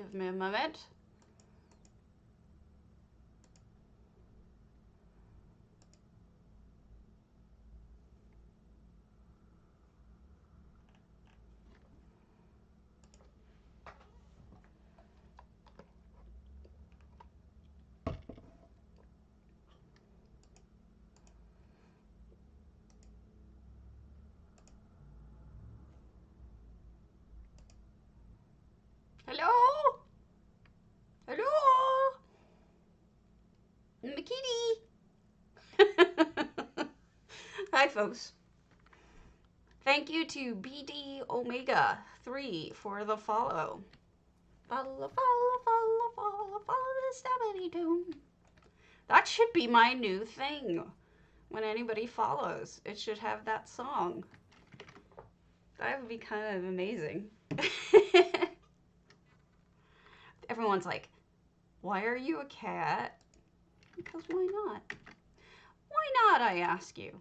Give me a moment. Hello? Hello? The kitty. Hi, folks. Thank you to BD Omega 3 for the follow. Follow the stabby doom. That should be my new thing. When anybody follows, it should have that song. That would be kind of amazing. Everyone's like, why are you a cat? Because why not? Why not, I ask you?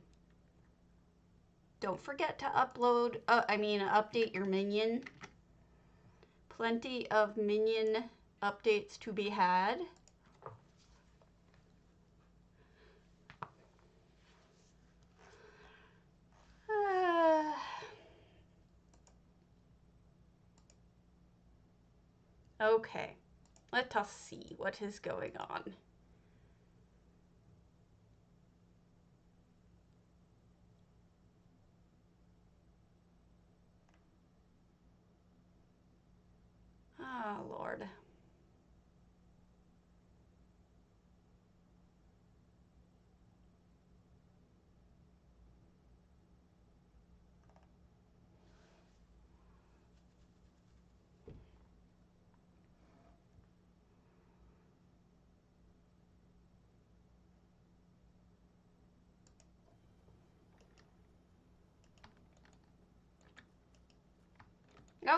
Don't forget to update your minion. Plenty of minion updates to be had. Okay, let us see what is going on. Oh, Lord.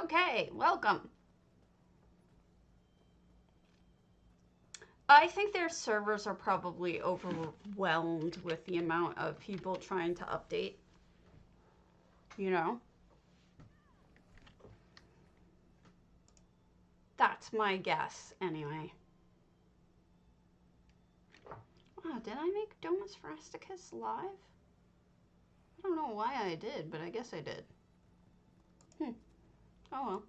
Okay, welcome. I think their servers are probably overwhelmed with the amount of people trying to update. You know? That's my guess, anyway. Wow, did I make Domus Frasticus live? I don't know why I did, but I guess I did. Oh well.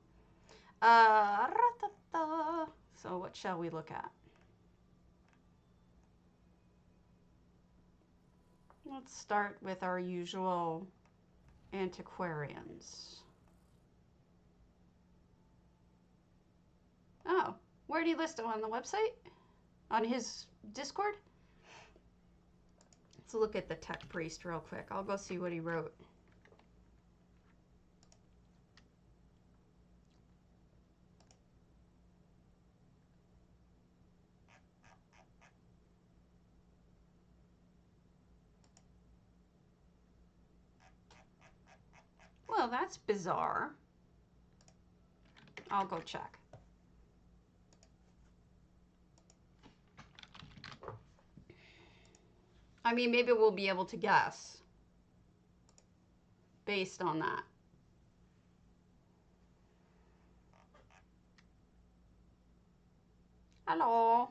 So what shall we look at? Let's start with our usual antiquarians. Oh, where do you list them? On the website? On his Discord? Let's look at the tech priest real quick. I'll go see what he wrote. Well, that's bizarre. I'll go check. I mean, maybe we'll be able to guess based on that. Hello.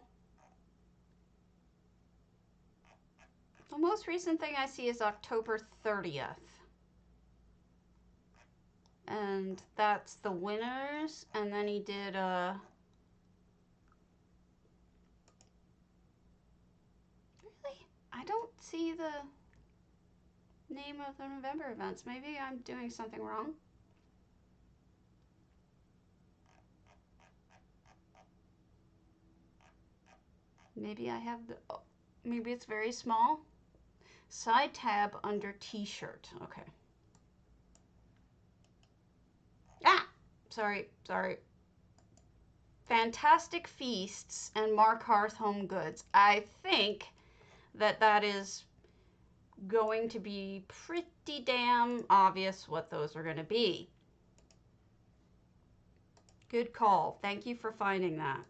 The most recent thing I see is October 30th. And that's the winners. And then he did a... Really? I don't see the name of the November events. Maybe I'm doing something wrong. Maybe I have the... Oh, maybe it's very small. Side tab under t-shirt. Okay. Ah! Sorry. Fantastic Feasts and Mark Hearth Home Goods. I think that is going to be pretty damn obvious what those are going to be. Good call. Thank you for finding that.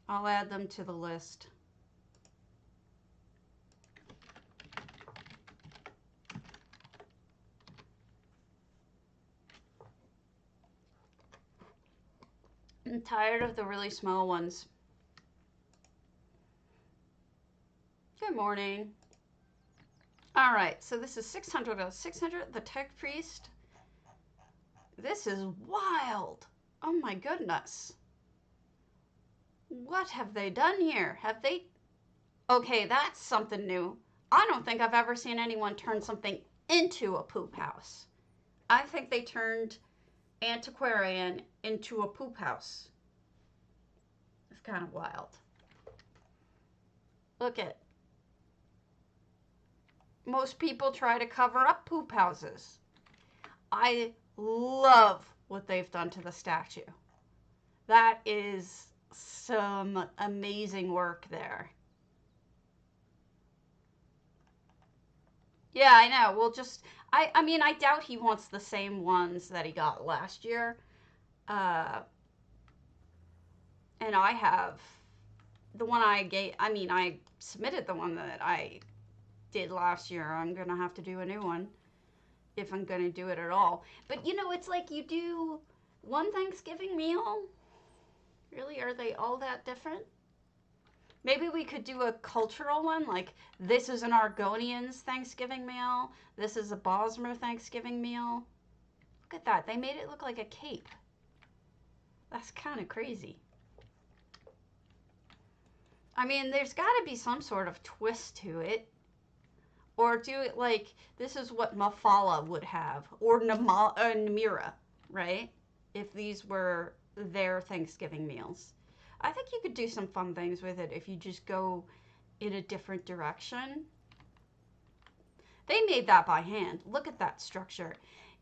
I'll add them to the list. I'm tired of the really small ones. Good morning. All right, so this is 600 out of 600. The Tech Priest. This is wild. Oh my goodness. What have they done here? Have they... Okay, that's something new. I don't think I've ever seen anyone turn something into a poop house. I think they turned antiquarian into a poop house. It's kind of wild. Look at... Most people try to cover up poop houses. I love what they've done to the statue. That is some amazing work there. Yeah, I know. We'll just... I mean, I doubt he wants the same ones that he got last year. And I have... The one I gave... I mean, I submitted the one that I did last year. I'm going to have to do a new one. If I'm going to do it at all. But, you know, it's like you do one Thanksgiving meal. Really? Are they all that different? Maybe we could do a cultural one, like this is an Argonians Thanksgiving meal. This is a Bosmer Thanksgiving meal. Look at that. They made it look like a cape. That's kind of crazy. I mean, there's got to be some sort of twist to it. Or do it like, this is what Mafala would have. Or Namira, right? If these were their Thanksgiving meals. I think you could do some fun things with it if you just go in a different direction. They made that by hand. Look at that structure.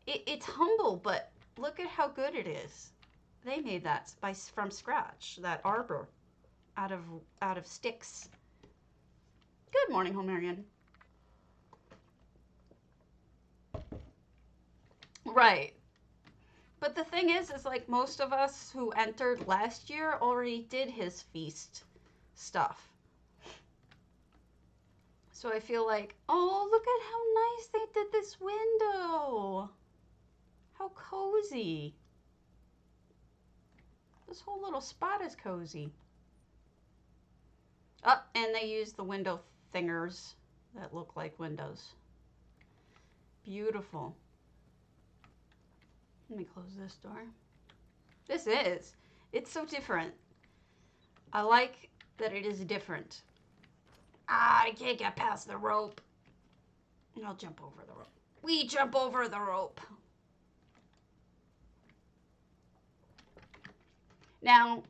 It's humble, but look at how good it is. They made that from scratch, that arbor, out of sticks. Good morning, Homerian. Right. But the thing is like most of us who entered last year already did his feast stuff. So I feel like, oh, look at how nice they did this window. How cozy. This whole little spot is cozy. Oh, and they used the window thingers that look like windows. Beautiful. Let me close this door. It's so different. I like that it is different. Ah, I can't get past the rope. I'll jump over the rope. We jump over the rope. Now,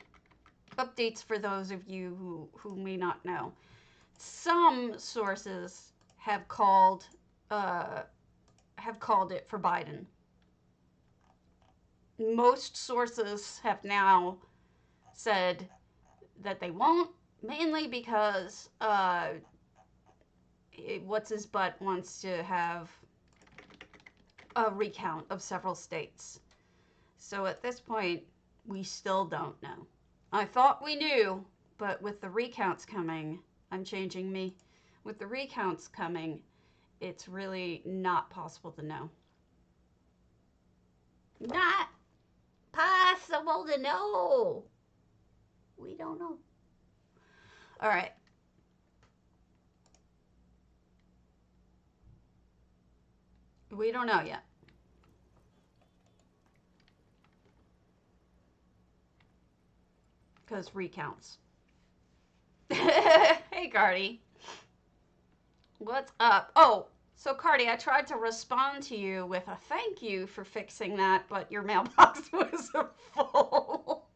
updates for those of you who may not know. Some sources have called it for Biden. Most sources have now said that they won't, mainly because what's-his-butt wants to have a recount of several states. So at this point, we still don't know. I thought we knew, but with the recounts coming, I'm changing me. With the recounts coming, it's really not possible to know. Not possible to know. We don't know. All right. We don't know yet. Because recounts. Hey, Cardi. What's up? Oh, so Cardi, I tried to respond to you with a thank you for fixing that, but your mailbox was full.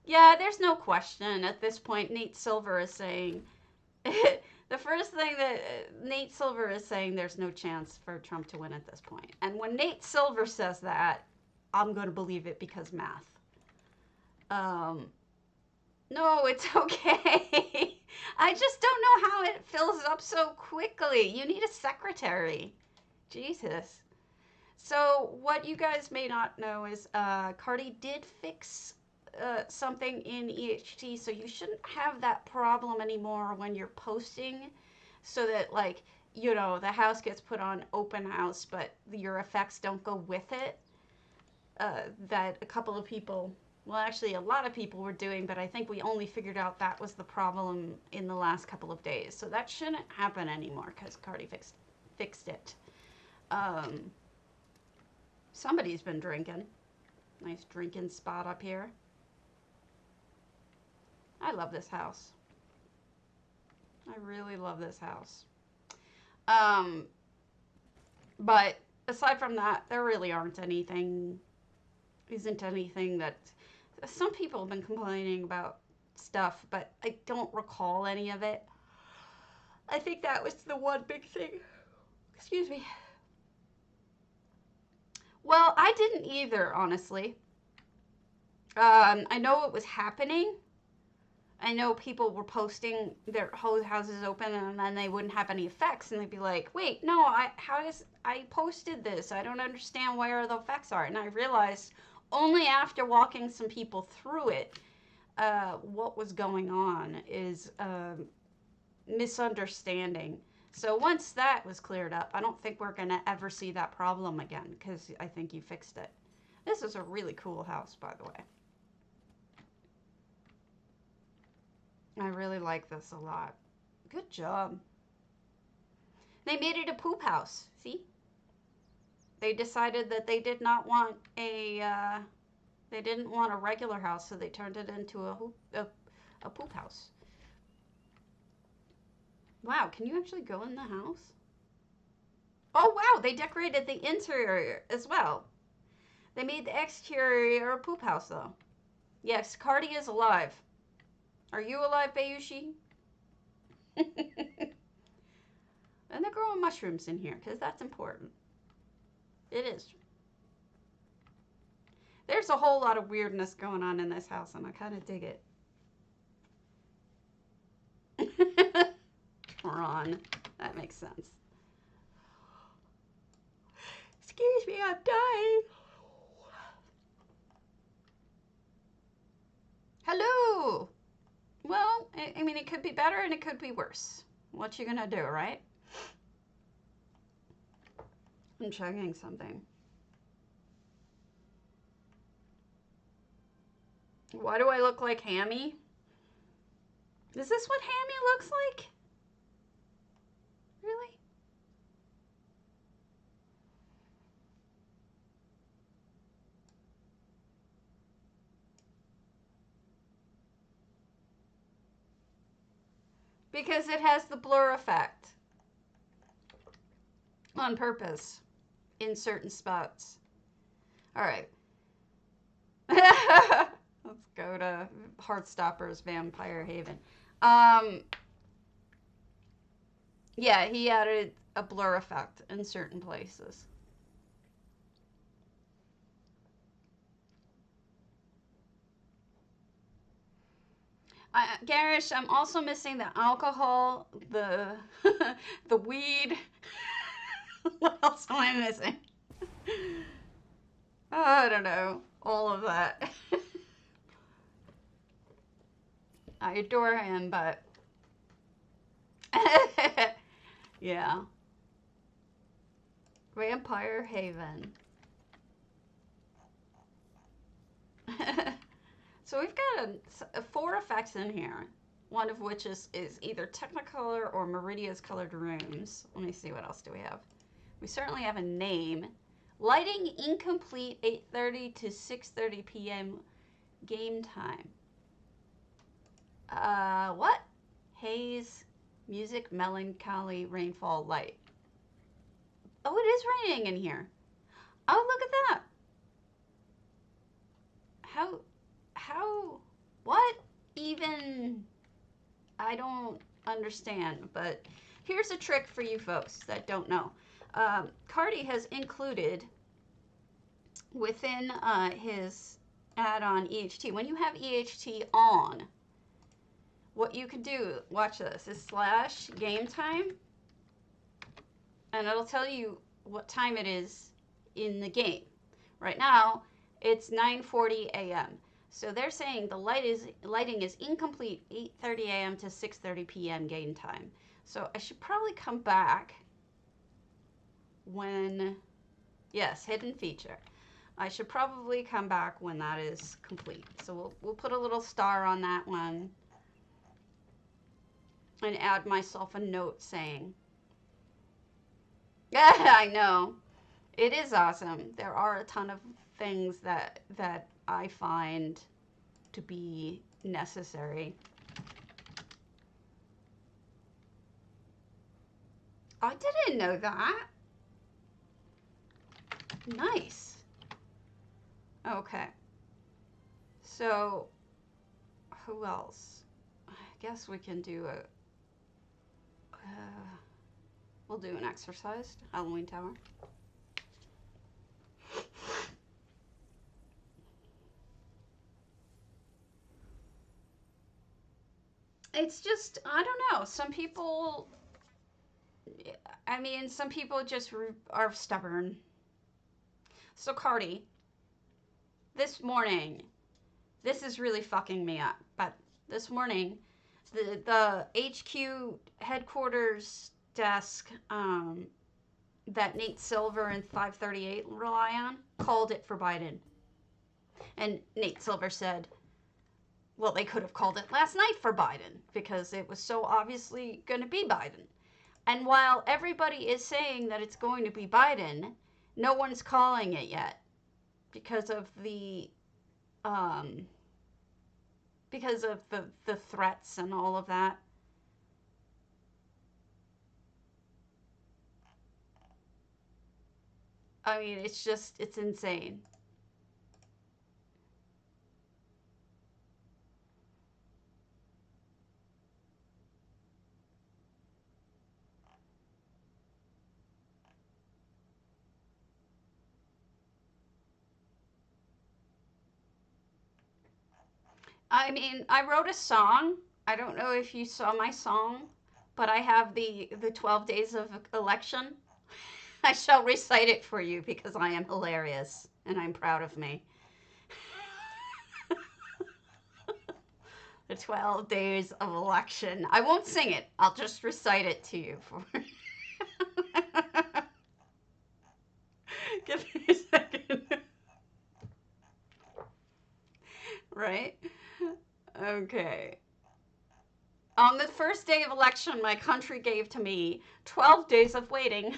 Yeah, there's no question at this point. Nate Silver is saying... The first thing that Nate Silver is saying, there's no chance for Trump to win at this point. And when Nate Silver says that, I'm going to believe it because math. No, it's okay. I just don't know how it fills up so quickly. You need a secretary. Jesus. So what you guys may not know is Cardi did fix something in EHT, so you shouldn't have that problem anymore when you're posting, so that, like, you know, the house gets put on open house, but your effects don't go with it. that a couple of people, well, actually a lot of people were doing, but I think we only figured out that was the problem in the last couple of days. So that shouldn't happen anymore because Cardi fixed it. Somebody's been drinking. Nice drinking spot up here. I love this house. I really love this house. But aside from that, there really isn't anything that, some people have been complaining about stuff, but I don't recall any of it. I think that was the one big thing. Excuse me. Well, I didn't either, honestly. I know it was happening. I know people were posting their houses open and then they wouldn't have any effects, and they'd be like, wait, no, I posted this. I don't understand where the effects are. And I realized only after walking some people through it, what was going on is misunderstanding. So once that was cleared up, I don't think we're going to ever see that problem again, because I think you fixed it. This is a really cool house, by the way. I really like this a lot. Good job. They made it a poop house. See? They decided that they did not want they didn't want a regular house, so they turned it into a poop house. Wow, can you actually go in the house? Oh, wow, they decorated the interior as well. They made the exterior a poop house, though. Yes, Cardi is alive. Are you alive, Bayushi? And they're growing mushrooms in here, because that's important. It is. There's a whole lot of weirdness going on in this house, and I kind of dig it. Ron. That makes sense. Excuse me, I'm dying. Hello. Well, I mean, it could be better and it could be worse. What you gonna do, right? I'm checking something. Why do I look like Hammy? Is this what Hammy looks like? Really? Because it has the blur effect. On purpose. In certain spots. Alright. Let's go to Heartstopper's Vampire Haven. Yeah, he added a blur effect in certain places. Garish, I'm also missing the alcohol, the the weed. What else am I missing? Oh, I don't know. All of that. I adore him, but yeah. Vampire Haven. So we've got 4 effects in here. One of which is either Technicolor or Meridia's Colored Rooms. Let me see, what else do we have? We certainly have a name. Lighting incomplete, 8:30 to 6:30 p.m. game time. What? Haze, music, melancholy, rainfall, light. Oh, it is raining in here. Oh, look at that. How, what even, I don't understand, but here's a trick for you folks that don't know. Cardi has included within his add-on EHT, when you have EHT on, what you can do, watch this, is / game time, and it'll tell you what time it is in the game. Right now, it's 9:40 a.m. So they're saying the lighting is incomplete, 8:30 a.m. to 6:30 p.m. game time. So I should probably come back when, yes, hidden feature. I should probably come back when that is complete. So we'll put a little star on that one and add myself a note saying, yeah, I know. It is awesome. There are a ton of things that I find to be necessary. I didn't know that. Nice. Okay. So, who else? I guess we can do we'll do an exercised Halloween tower. It's just, I don't know. Some people, I mean, some people just are stubborn. So, Cardi, this morning, this is really fucking me up, but this morning, the HQ headquarters desk that Nate Silver and 538 rely on called it for Biden. And Nate Silver said, well, they could have called it last night for Biden because it was so obviously going to be Biden. And while everybody is saying that it's going to be Biden, no one's calling it yet because of the threats and all of that. I mean, it's insane. I mean, I wrote a song. I don't know if you saw my song, but I have the 12 days of election. I shall recite it for you because I am hilarious and I'm proud of me. The 12 days of election. I won't sing it. I'll just recite it to you. Give me a second. Right? Okay. On the first day of election, my country gave to me 12 days of waiting,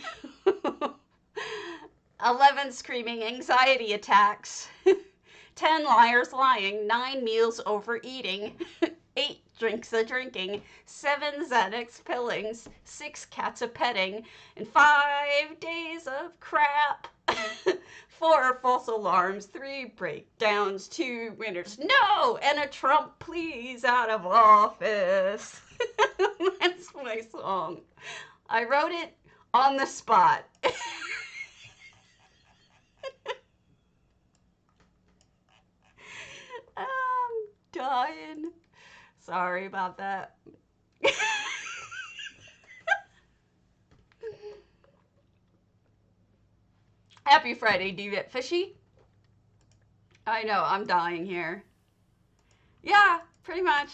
11 screaming anxiety attacks, 10 liars lying, 9 meals overeating, 8 drinks a drinking, 7 Xanax pillings, 6 cats a petting, and 5 days of crap. 4 false alarms, 3 breakdowns, 2 winners, no, and a Trump please out of office. That's my song. I wrote it on the spot. I'm dying. Sorry about that. Happy Friday, do you get fishy? I know, I'm dying here. Yeah, pretty much.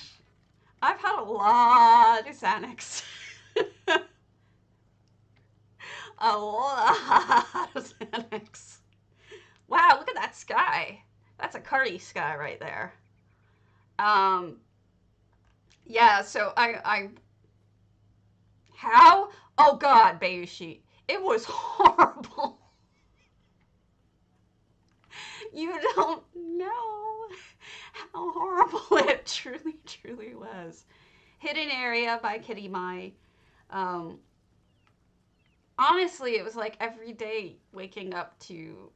I've had a lot of Xanax. A lot of Xanax. Wow, look at that sky. That's a Cardi sky right there. Um, yeah, so how? Oh God, Bayushi. It was horrible. You don't know how horrible it truly, truly was. Hidden Area by Kitty Mai. Honestly, it was like every day waking up to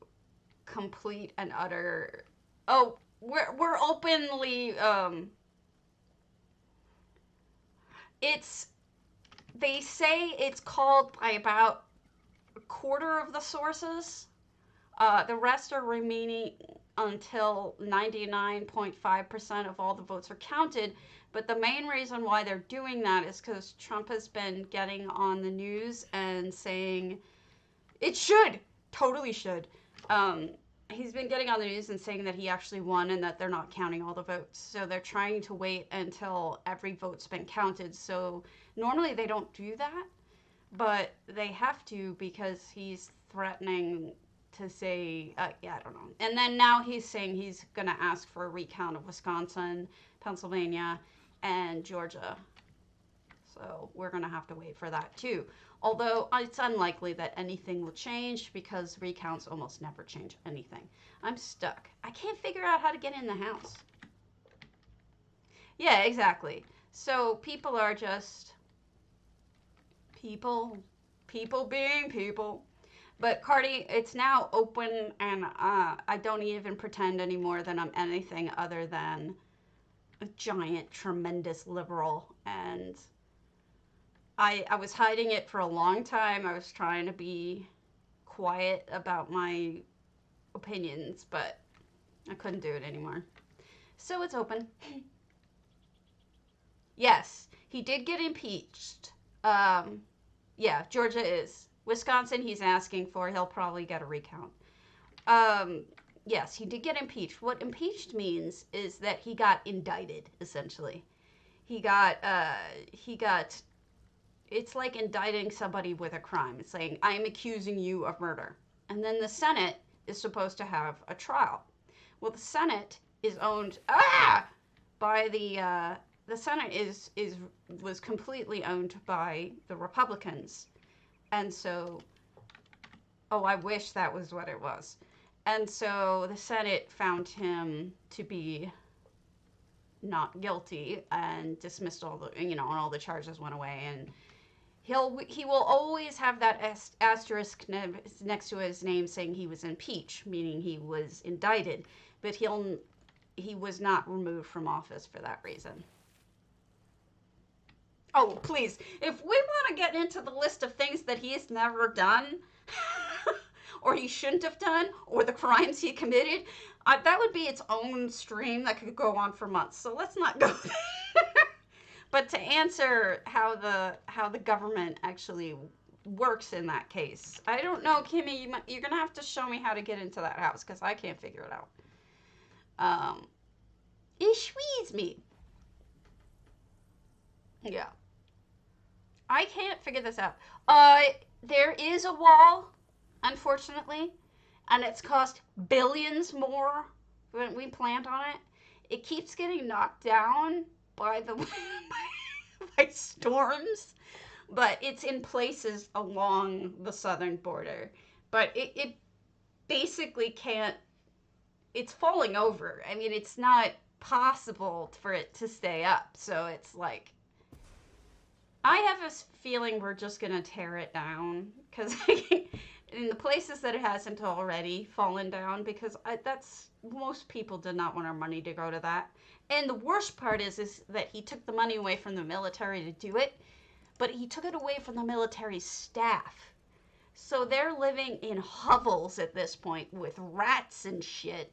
complete and utter. Oh, we're openly. It's they say it's called by about a quarter of the sources. The rest are remaining until 99.5% of all the votes are counted. But the main reason why they're doing that is because Trump has been getting on the news and saying it should, totally should. He's been getting on the news and saying that he actually won and that they're not counting all the votes. So they're trying to wait until every vote's been counted. So normally they don't do that, but they have to because he's threatening to say, yeah, I don't know. And then now he's saying he's going to ask for a recount of Wisconsin, Pennsylvania, and Georgia. So we're going to have to wait for that too. Although it's unlikely that anything will change because recounts almost never change anything. I'm stuck. I can't figure out how to get in the house. Yeah, exactly. So people are just people being people. But Cardi, it's now open, and I don't even pretend anymore that I'm anything other than a giant, tremendous liberal. And I was hiding it for a long time. I was trying to be quiet about my opinions, but I couldn't do it anymore. So it's open. Yes, he did get impeached. Yeah, Georgia is. Wisconsin, he's asking for. He'll probably get a recount. Yes, he did get impeached. What impeached means is that he got indicted, essentially. He got, it's like indicting somebody with a crime. It's saying, I'm accusing you of murder. And then the Senate is supposed to have a trial. Well, the Senate is owned, by the Senate was completely owned by the Republicans. And so, I wish that was what it was. And so the Senate found him to be not guilty and dismissed all the, and all the charges went away. And he will always have that asterisk next to his name saying he was impeached, meaning he was indicted. But he was not removed from office for that reason. Oh, please, if we want to get into the list of things that he's never done, or he shouldn't have done, or the crimes he committed, that would be its own stream that could go on for months. So let's not go there. But to answer how the government actually works in that case, I don't know, Kimmy, you're going to have to show me how to get into that house, because I can't figure it out. Ishweeze me. Yeah. I can't figure this out. There is a wall, unfortunately, and it's cost billions more when we planned on it. It keeps getting knocked down by by storms, but it's in places along the southern border. But it basically can't, it's falling over. I mean, it's not possible for it to stay up. So it's like, I have a feeling we're just going to tear it down, because in the places that it hasn't already fallen down, because most people did not want our money to go to that. And the worst part is that he took the money away from the military to do it, but he took it away from the military staff. So they're living in hovels at this point with rats and shit,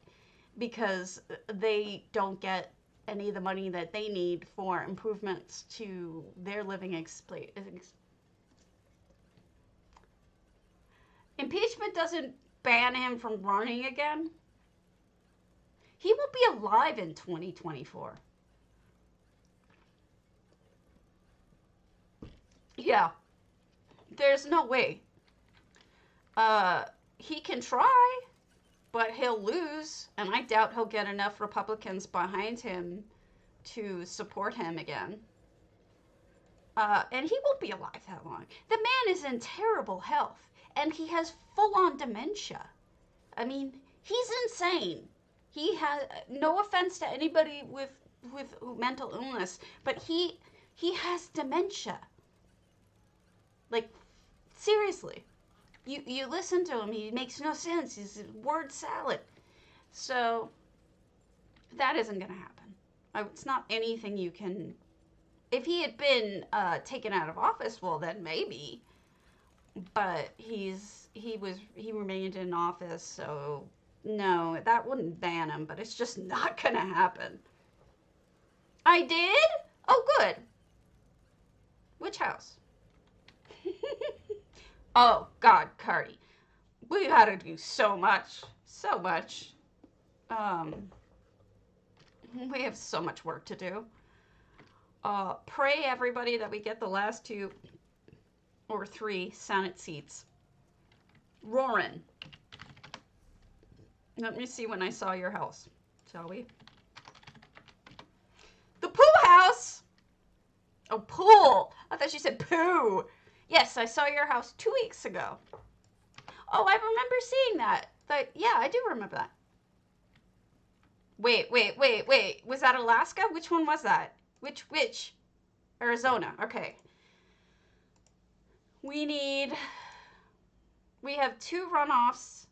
because they don't get any of the money that they need for improvements to their living Impeachment doesn't ban him from running again. He will be alive in 2024. Yeah. There's no way. He can try, but he'll lose, and I doubt he'll get enough Republicans behind him to support him again. And he won't be alive that long. The man is in terrible health, and he has full-on dementia. I mean, he's insane. He has, no offense to anybody with mental illness, but he has dementia. Like, seriously. You listen to him, he makes no sense. He's a word salad. So, that isn't going to happen. It's not anything you can... If he had been taken out of office, well, then maybe. But he remained in office, so no, that wouldn't ban him, but it's just not going to happen. I did? Oh, good. Which house? Oh, God, Cardi. We got to do so much. So much. We have so much work to do. Pray, everybody, that we get the last 2 or 3 Senate seats. Roaring. Let me see when I saw your house, shall we? The pool house! Oh, pool. I thought you said poo. Yes, I saw your house 2 weeks ago. Oh, I remember seeing that. But yeah, I do remember that. Wait. Was that Alaska? Which one was that? Which? Arizona. Okay. We have 2 runoffs.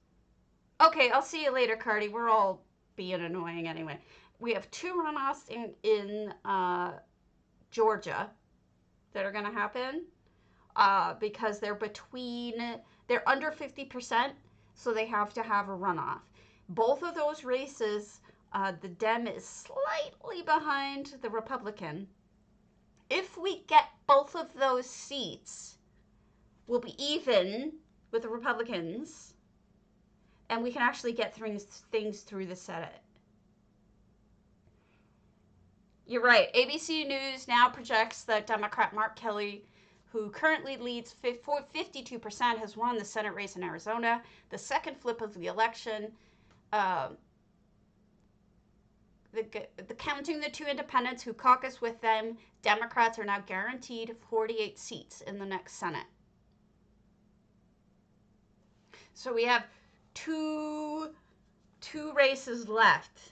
Okay, I'll see you later, Cardi. We're all being annoying anyway. We have 2 runoffs in Georgia that are going to happen because they're under 50%, so they have to have a runoff. Both of those races, the Dem is slightly behind the Republican. If we get both of those seats, we'll be even with the Republicans, and we can actually get things through the Senate. You're right. ABC News now projects that Democrat Mark Kelly, who currently leads 52%, has won the Senate race in Arizona. The second flip of the election, counting the 2 independents who caucus with them, Democrats are now guaranteed 48 seats in the next Senate. So we have two races left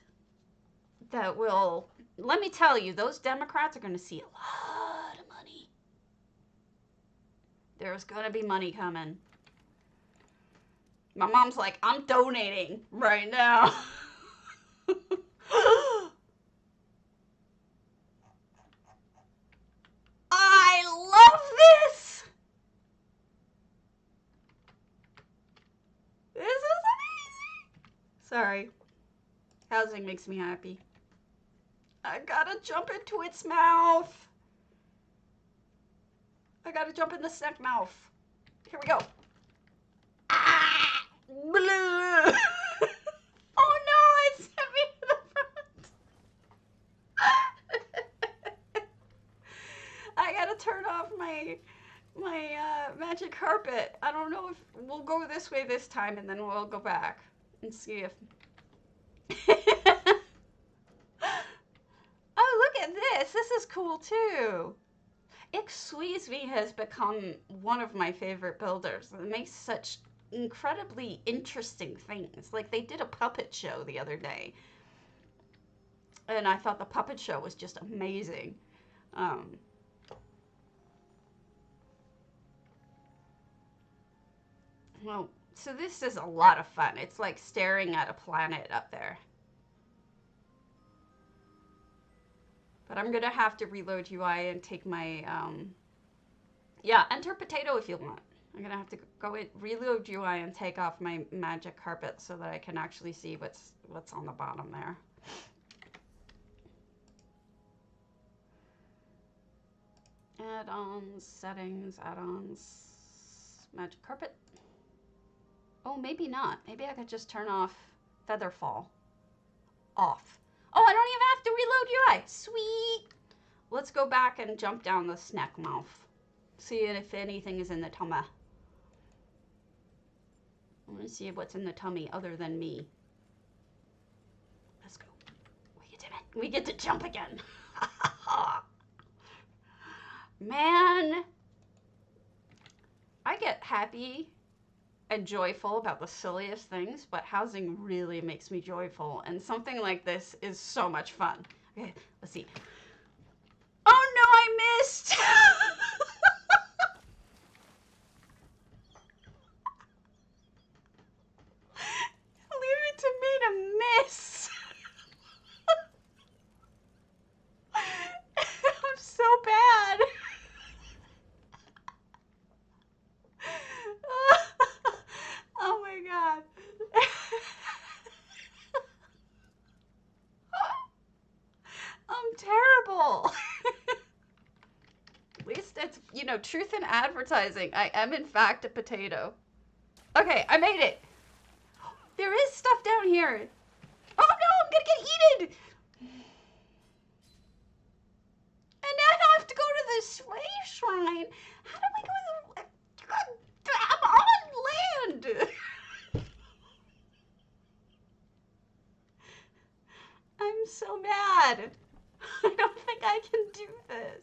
that will, let me tell you, those Democrats are going to see a lot of money. There's going to be money coming. My mom's like, I'm donating right now. I love this. This is amazing. Sorry. Housing makes me happy. I gotta jump into its mouth. I gotta jump in the snack mouth. Here we go. Ah! Blue. Oh no, it sent me to the front. I gotta turn off my magic carpet. I don't know if we'll go this way this time and then we'll go back and see if... Oh, look at this. This is cool too. Ixweezme has become one of my favorite builders. It makes such incredibly interesting things. Like, they did a puppet show the other day, and I thought the puppet show was just amazing. Well, so this is a lot of fun. It's like staring at a planet up there. But I'm going to have to reload UI and take my, yeah, enter potato if you want. I'm going to have to go in, reload UI and take off my magic carpet so that I can actually see what's on the bottom there. Add-ons, settings, add-ons, magic carpet. Oh, maybe not. Maybe I could just turn off featherfall. Off. Oh, I don't even have to reload UI. Sweet. Let's go back and jump down the snack mouth. See if anything is in the tummy. I want to see what's in the tummy other than me. Let's go. We did it. We get to jump again. Man. I get happy and joyful about the silliest things, but housing really makes me joyful, and something like this is so much fun. Okay, let's see. Oh no, I missed! Leave it to me to miss. I'm so bad. Oh my god. I'm terrible. At least it's, you know, truth in advertising. I am in fact a potato. Okay, I made it. There is stuff down here. Oh no, I'm gonna get eaten. And now I have to go to the slave shrine. How do we go to the... I'm on land. bad. I don't think I can do this.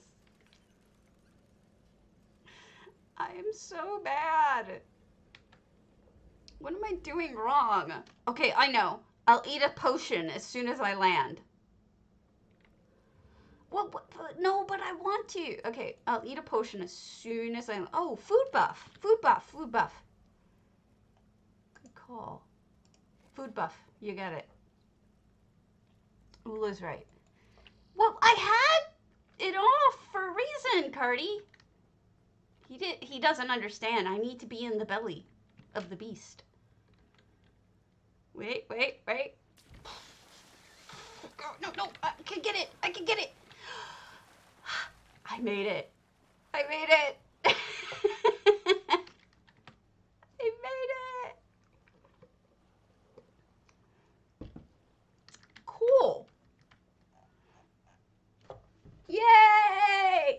I am so bad. What am I doing wrong? Okay, I know. I'll eat a potion as soon as I land. What, no, but I want to. Okay, I'll eat a potion as soon as I... Oh, food buff. Food buff. Food buff. Good call. Food buff. You get it. Ula's right. Well, I had it off for a reason, Cardi. He doesn't understand. I need to be in the belly of the beast. Wait. No. I can get it. I can get it. I made it. I made it. I made it. Cool. Yay!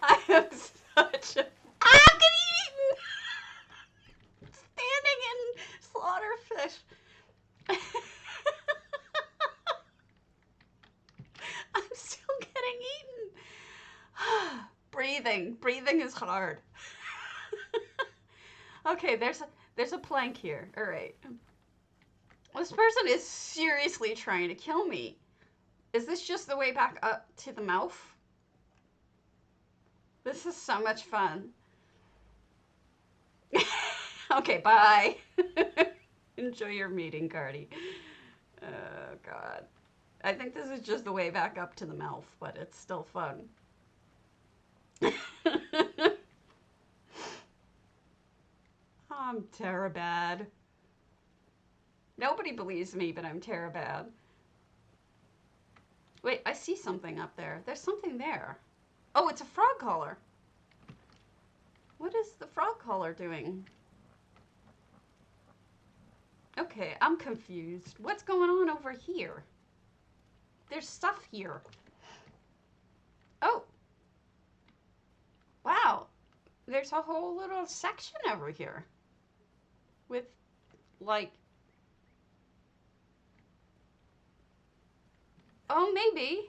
I am such a... I'm getting eaten! Standing in slaughterfish. I'm still getting eaten. Breathing is hard. Okay, there's a plank here. All right. This person is seriously trying to kill me. Is this just the way back up to the mouth? This is so much fun. Okay, bye. Enjoy your meeting, Cardi. Oh, God. I think this is just the way back up to the mouth, but it's still fun. I'm Terabad. Nobody believes me, but I'm Terabad. Wait, I see something up there. There's something there. Oh, it's a frog collar. What is the frog collar doing? Okay, I'm confused. What's going on over here? There's stuff here. Oh. Wow. There's a whole little section over here. With, like... Oh, maybe.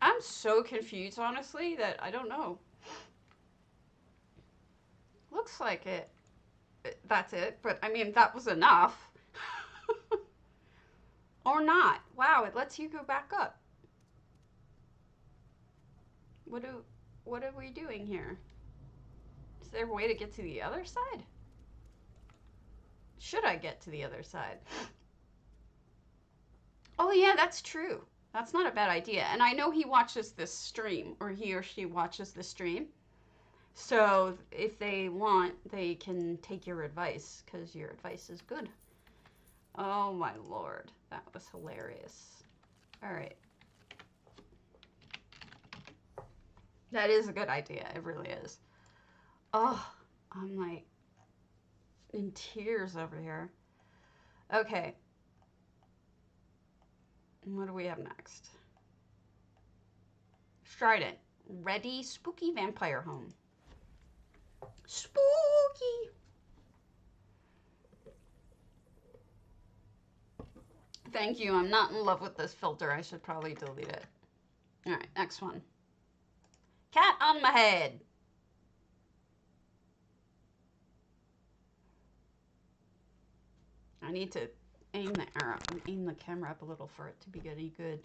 I'm so confused, honestly, that I don't know. Looks like it. That's it. But, I mean, that was enough. Or not. Wow, it lets you go back up. What are we doing here? Is there a way to get to the other side? Should I get to the other side? Oh, yeah, that's true. That's not a bad idea. And I know he watches this stream, or he or she watches the stream. So if they want, they can take your advice, because your advice is good. Oh, my Lord. That was hilarious. All right. That is a good idea. It really is. Oh, I'm like in tears over here. Okay. What do we have next? Strident. Ready spooky vampire home. Spooky. Thank you. I'm not in love with this filter. I should probably delete it. All right, next one. Cat on my head. I need to aim the camera up a little for it to be any good.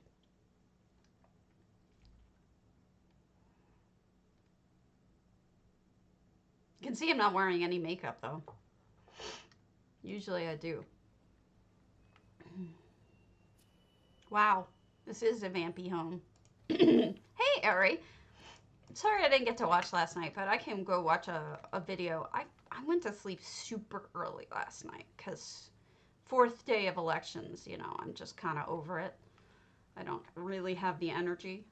You can see I'm not wearing any makeup though. Usually I do. Wow, this is a vampy home. Hey, Ari. Sorry I didn't get to watch last night, but I can go watch a video. I went to sleep super early last night because 4th day of elections, you know, I'm just kind of over it. I don't really have the energy.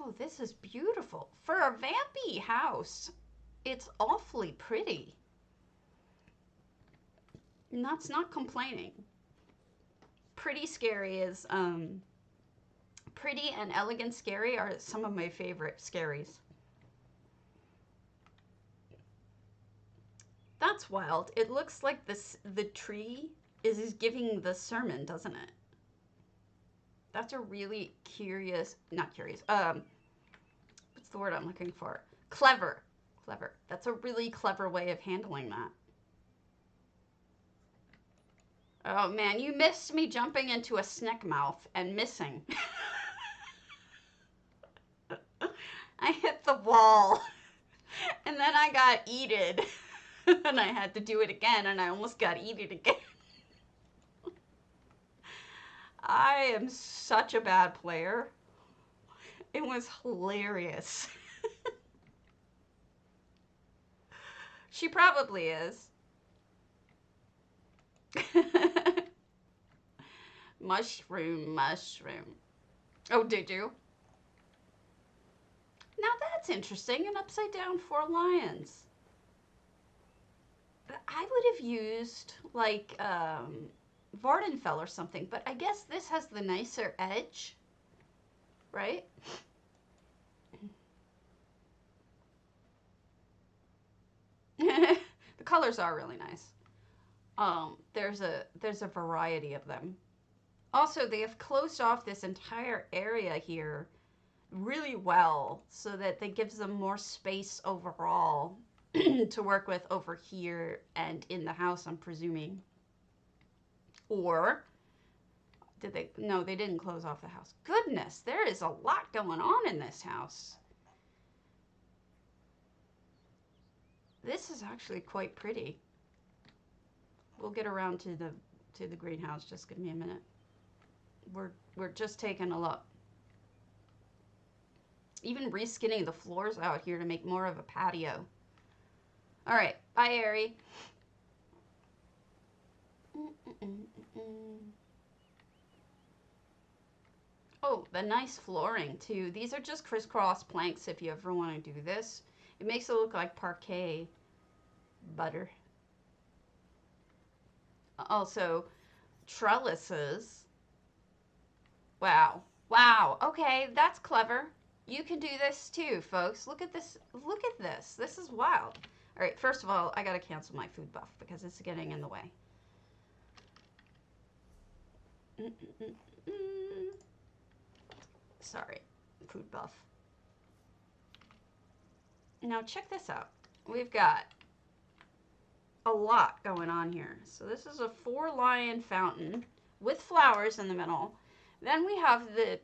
Oh, this is beautiful. For a vampy house, it's awfully pretty. And that's not complaining. Pretty scary is, pretty and elegant scary are some of my favorite scaries. That's wild. It looks like the tree is giving the sermon, doesn't it? That's a really curious, not curious, what's the word I'm looking for? Clever. Clever. That's a really clever way of handling that. Oh man, you missed me jumping into a snake mouth and missing. I hit the wall and then I got eated. And I had to do it again and I almost got eaten again. I am such a bad player. It was hilarious. She probably is. Mushroom, mushroom. Oh, did you? Now that's interesting. An upside down 4 lions. I would have used like Vardenfell or something, but I guess this has the nicer edge, right? The colors are really nice. There's a variety of them. Also, they have closed off this entire area here really well so that it gives them more space overall to work with over here and in the house, I'm presuming. Or did they? No, they didn't close off the house. Goodness, there is a lot going on in this house. This is actually quite pretty. We'll get around to the greenhouse. Just give me a minute. We're just taking a look. Even reskinning the floors out here to make more of a patio. All right, bye, Ari. Oh, the nice flooring too. These are just crisscross planks if you ever want to do this. It makes it look like parquet butter. Also, trellises. Wow. Wow. Okay, that's clever. You can do this too, folks. Look at this. Look at this. This is wild. All right, first of all, I got to cancel my food buff because it's getting in the way. Sorry, food buff. Now check this out. We've got a lot going on here. So this is a 4-lion fountain with flowers in the middle. Then we have the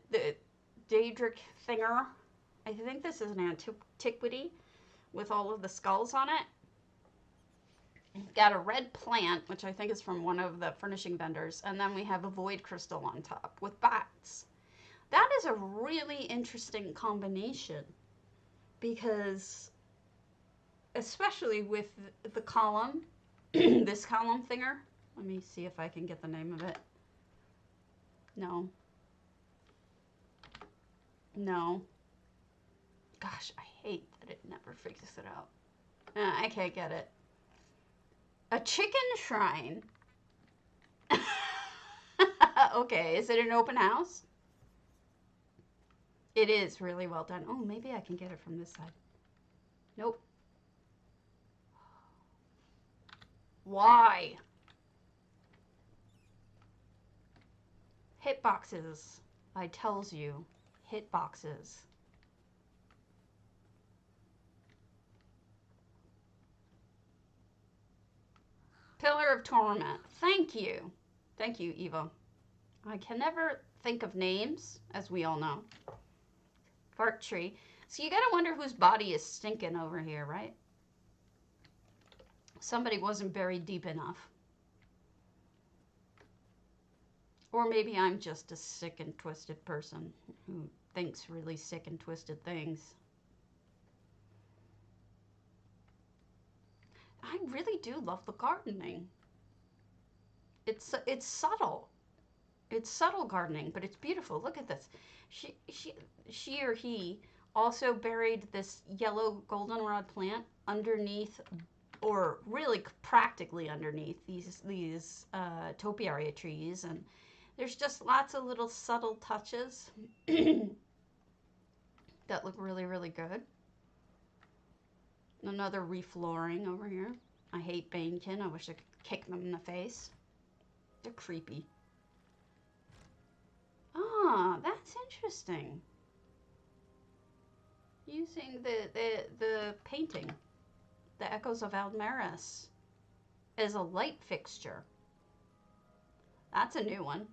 Daedric thinger. I think this is an antiquity with all of the skulls on it. Got a red plant, which I think is from one of the furnishing vendors. And then we have a void crystal on top with bats. That is a really interesting combination because especially with the column, this column thinger. Let me see if I can get the name of it. No. No. Gosh, I hate that it never figures it out. I can't get it. A chicken shrine. Okay, is it an open house? It is really well done. Oh, maybe I can get it from this side. Nope. Why? Hitboxes. I tells you. Hitboxes. Pillar of Torment. Thank you. Thank you, Eva. I can never think of names, as we all know. Fart tree. So you gotta wonder whose body is stinking over here, right? Somebody wasn't buried deep enough. Or maybe I'm just a sick and twisted person who thinks really sick and twisted things. I really do love the gardening. It's subtle. It's subtle gardening, but it's beautiful. Look at this. She or he also buried this yellow goldenrod plant underneath, or really practically underneath these topiary trees, and there's just lots of little subtle touches that look really, really good. Another reflooring over here. I hate Banekin. I wish I could kick them in the face. They're creepy. Ah, that's interesting. Using the painting, the Echoes of Almaris, as a light fixture. That's a new one.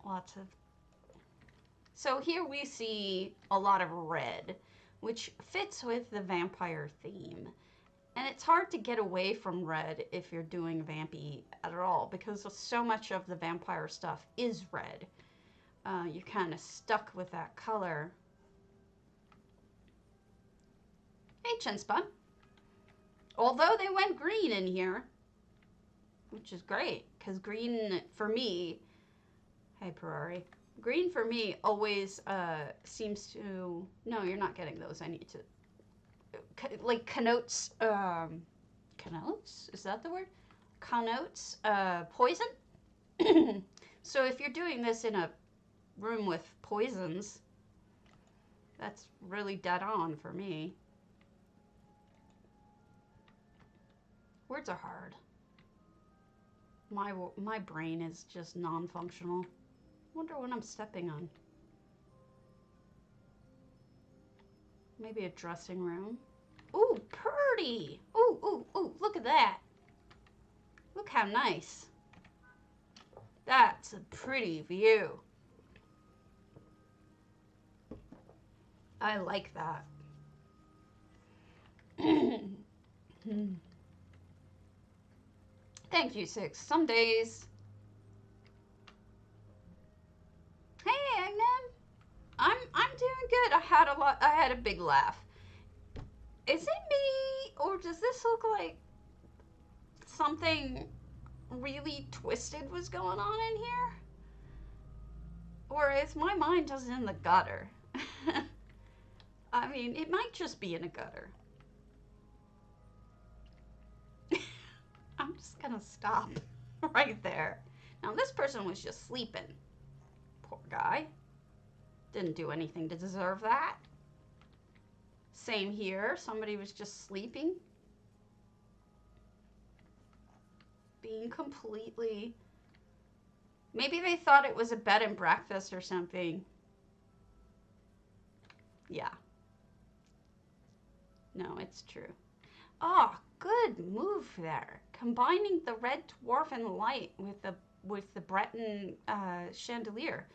Lots of... So here we see a lot of red, which fits with the vampire theme. And it's hard to get away from red if you're doing vampy at all, because so much of the vampire stuff is red. You're kind of stuck with that color. Hey, Chinspun. Although they went green in here, which is great, because green for me, hey, Ferrari, green for me always seems to, no, you're not getting those. I need to, like, connotes, connotes? Is that the word? Connotes poison. So if you're doing this in a room with poisons, that's really dead on for me. Words are hard. My brain is just non-functional. Wonder what I'm stepping on. Maybe a dressing room. Ooh, pretty. Ooh, ooh, ooh, look at that. Look how nice. That's a pretty view. I like that. Thank you, Six. Some days. Hey, Agnem. I'm doing good. I had a big laugh. Is it me, or does this look like something really twisted was going on in here? Or is my mind just in the gutter? I mean, it might just be in a gutter. I'm just gonna stop right there. Now, this person was just sleeping. Poor guy. Didn't do anything to deserve that. Same here. Somebody was just sleeping. Being completely... Maybe they thought it was a bed and breakfast or something. Yeah. No, it's true. Oh, good move there. Combining the red dwarf and the light with the Breton chandelier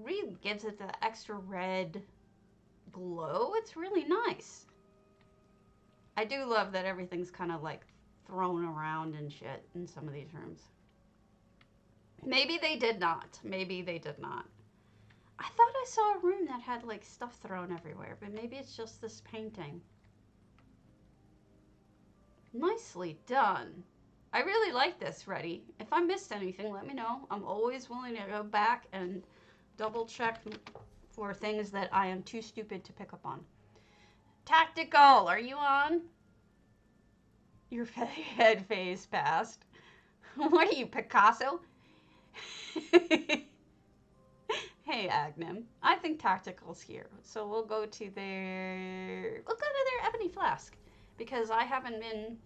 really gives it the extra red glow. It's really nice. I do love that everything's kind of like thrown around and shit in some of these rooms. Maybe they did not. Maybe they did not. I thought I saw a room that had like stuff thrown everywhere, but maybe it's just this painting. Nicely done. I really like this, Reddy. If I missed anything, let me know. I'm always willing to go back and double check for things that I am too stupid to pick up on. Tactical, are you on? Your head phase passed. What are you, Picasso? Hey, Agnem. I think Tactical's here. So we'll go to their ebony flask. Because I haven't been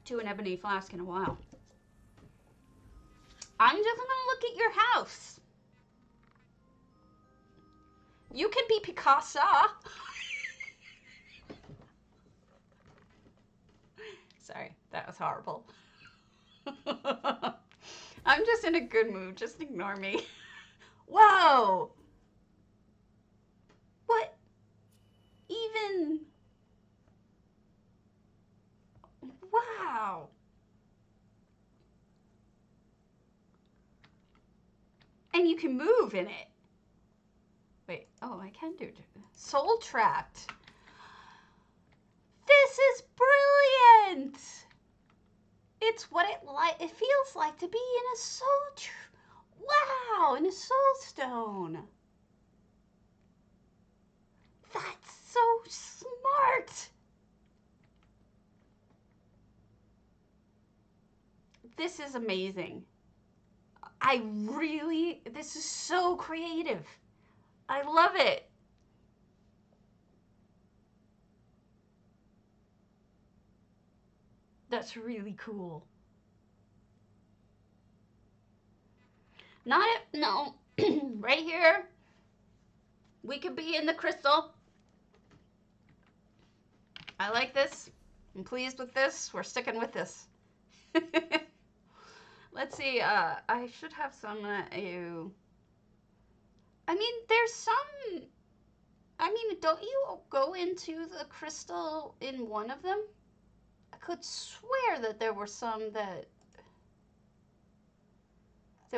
to an ebony flask in a while. I'm just gonna look at your house. You can be Picasso. Sorry, that was horrible. I'm just in a good mood. Just ignore me. Whoa! What? Even... Wow! And you can move in it. Wait, oh, I can do it. Soul trapped. This is brilliant! It's what it feels like to be in a soul wow, in a soul stone. That's so smart. This is amazing. This is so creative. I love it. That's really cool. Not it, no. Right here, we could be in the crystal. I like this. I'm pleased with this. We're sticking with this. Let's see. I should have some. I mean, there's some. I mean, don't you go into the crystal in one of them? I could swear that there were some that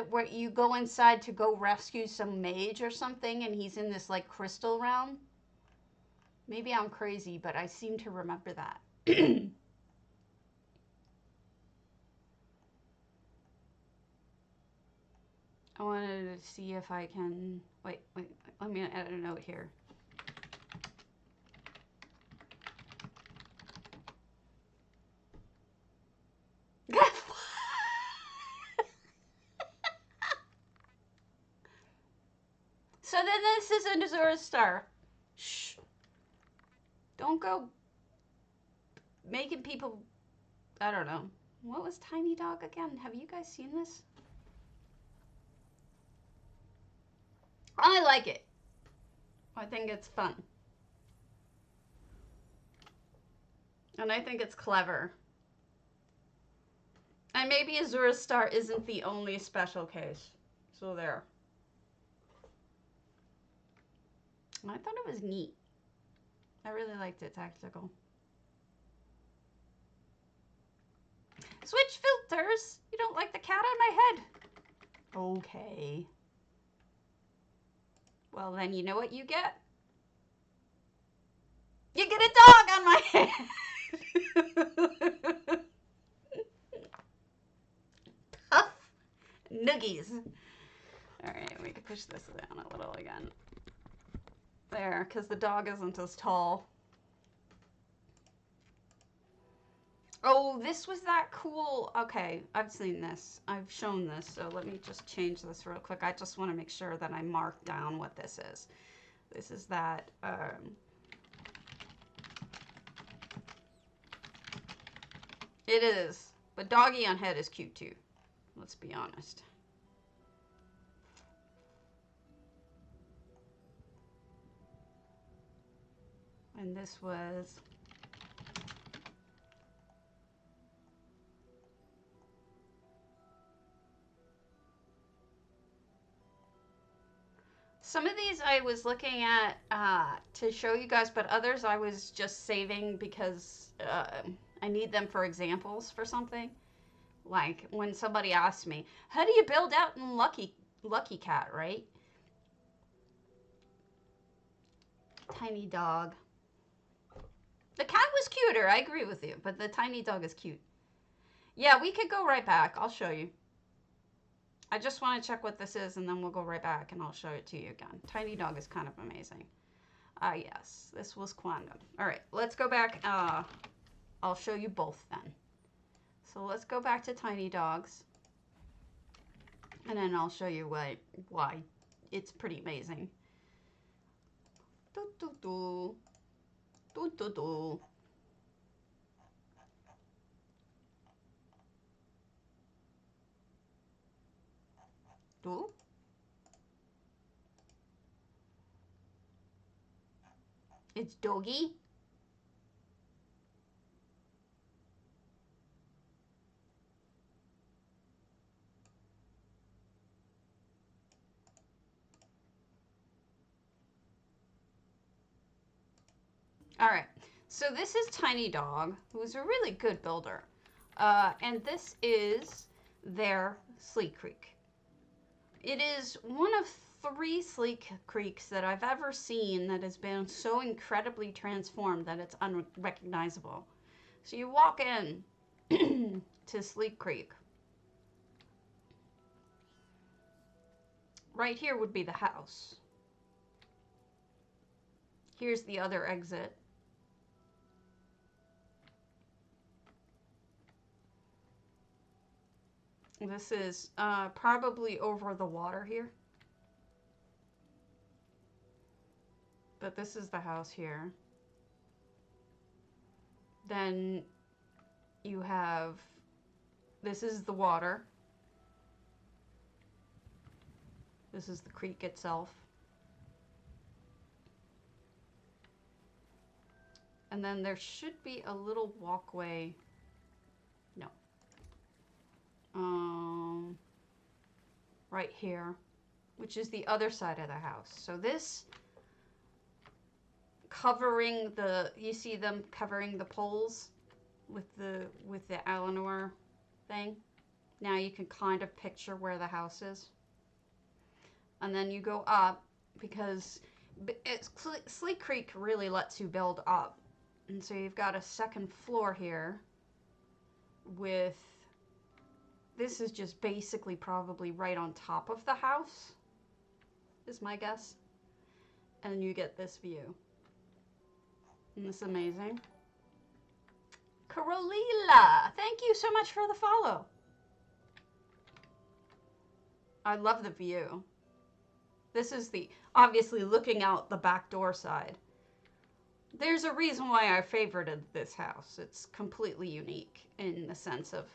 where you go inside to go rescue some mage or something, and he's in this like crystal realm. Maybe I'm crazy, but I seem to remember that. I wanted to see if I can. Wait. Let me add a note here. So then this is an Azura star. Shh. Don't go making people. I don't know. What was Tiny Dog again? Have you guys seen this? I like it. I think it's fun. And I think it's clever. And maybe Azura Star isn't the only special case. So there. I thought it was neat. I really liked it, tactical. Switch filters! You don't like the cat on my head? Okay. Well, then you know what you get? You get a dog on my head! Puff noogies. Alright, we can push this down a little again. There, because the dog isn't as tall. Oh, this was that cool. Okay, I've seen this. I've shown this, so let me just change this real quick. I just want to make sure that I mark down what this is. This is that, it is. But doggy on head is cute too. Let's be honest. And this was... Some of these I was looking at to show you guys, but others I was just saving because I need them for examples for something. Like when somebody asked me, how do you build out in Lucky Cat, right? Tiny dog. The cat was cuter, I agree with you, but the tiny dog is cute. Yeah, we could go right back. I'll show you. I just want to check what this is, and then we'll go right back, and I'll show it to you again. Tiny dog is kind of amazing. Yes, this was Quantum. All right, let's go back. I'll show you both then. So let's go back to tiny dogs, and then I'll show you why it's pretty amazing. Do do do do do do. Do. It's doggy. All right, so this is Tiny Dog, who's a really good builder. And this is their Sleek Creek. It is one of 3 Sleek Creeks that I've ever seen that has been so incredibly transformed that it's unrecognizable. So you walk in to Sleek Creek. Right here would be the house. Here's the other exit. This is probably over the water here. But this is the house here. Then you have, this is the water. This is the creek itself. And then there should be a little walkway. No. Right here, which is the other side of the house. So this covering the, you see them covering the poles with the Eleanor thing. Now you can kind of picture where the house is. And then you go up because Sleek Creek really lets you build up. And so you've got a second floor here with, this is just basically probably right on top of the house, is my guess. And you get this view. Isn't this amazing? Carolila, thank you so much for the follow. I love the view. This is the, obviously looking out the back door side. There's a reason why I favorited this house. It's completely unique in the sense of,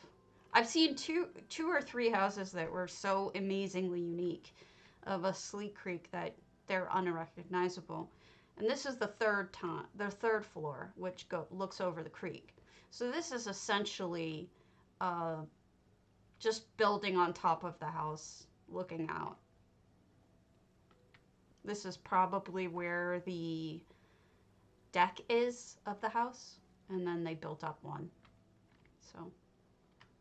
I've seen two or three houses that were so amazingly unique of a Sleek Creek that they're unrecognizable. And this is the third floor, which looks over the creek. So this is essentially just building on top of the house, looking out. This is probably where the deck is of the house, and then they built up one. So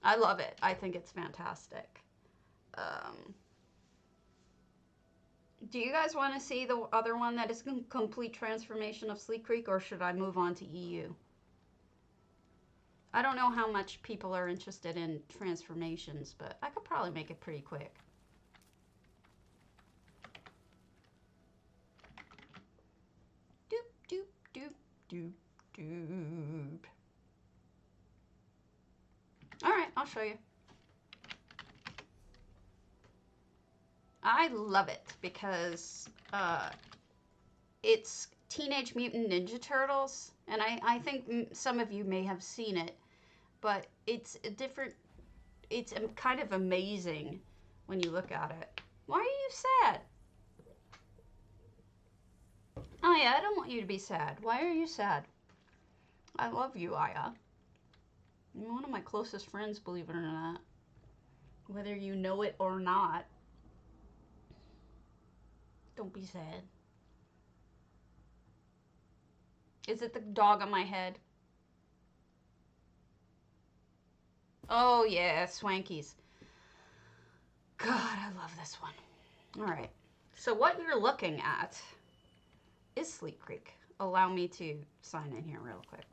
I love it. I think it's fantastic. Do you guys want to see the other one that is a complete transformation of Sleek Creek, or should I move on to EU? I don't know how much people are interested in transformations, but I could probably make it pretty quick. Doop, doop, doop, doop, doop. All right, I'll show you. I love it because it's Teenage Mutant Ninja Turtles, and I think some of you may have seen it, but it's a different, it's kind of amazing when you look at it. Why are you sad? Aya, I don't want you to be sad. Why are you sad? I love you, Aya. You're one of my closest friends, believe it or not. Whether you know it or not. Don't be sad. Is it the dog on my head? Oh yeah, Swankies. God, I love this one. All right. So what you're looking at is Sleek Creek. Allow me to sign in here real quick.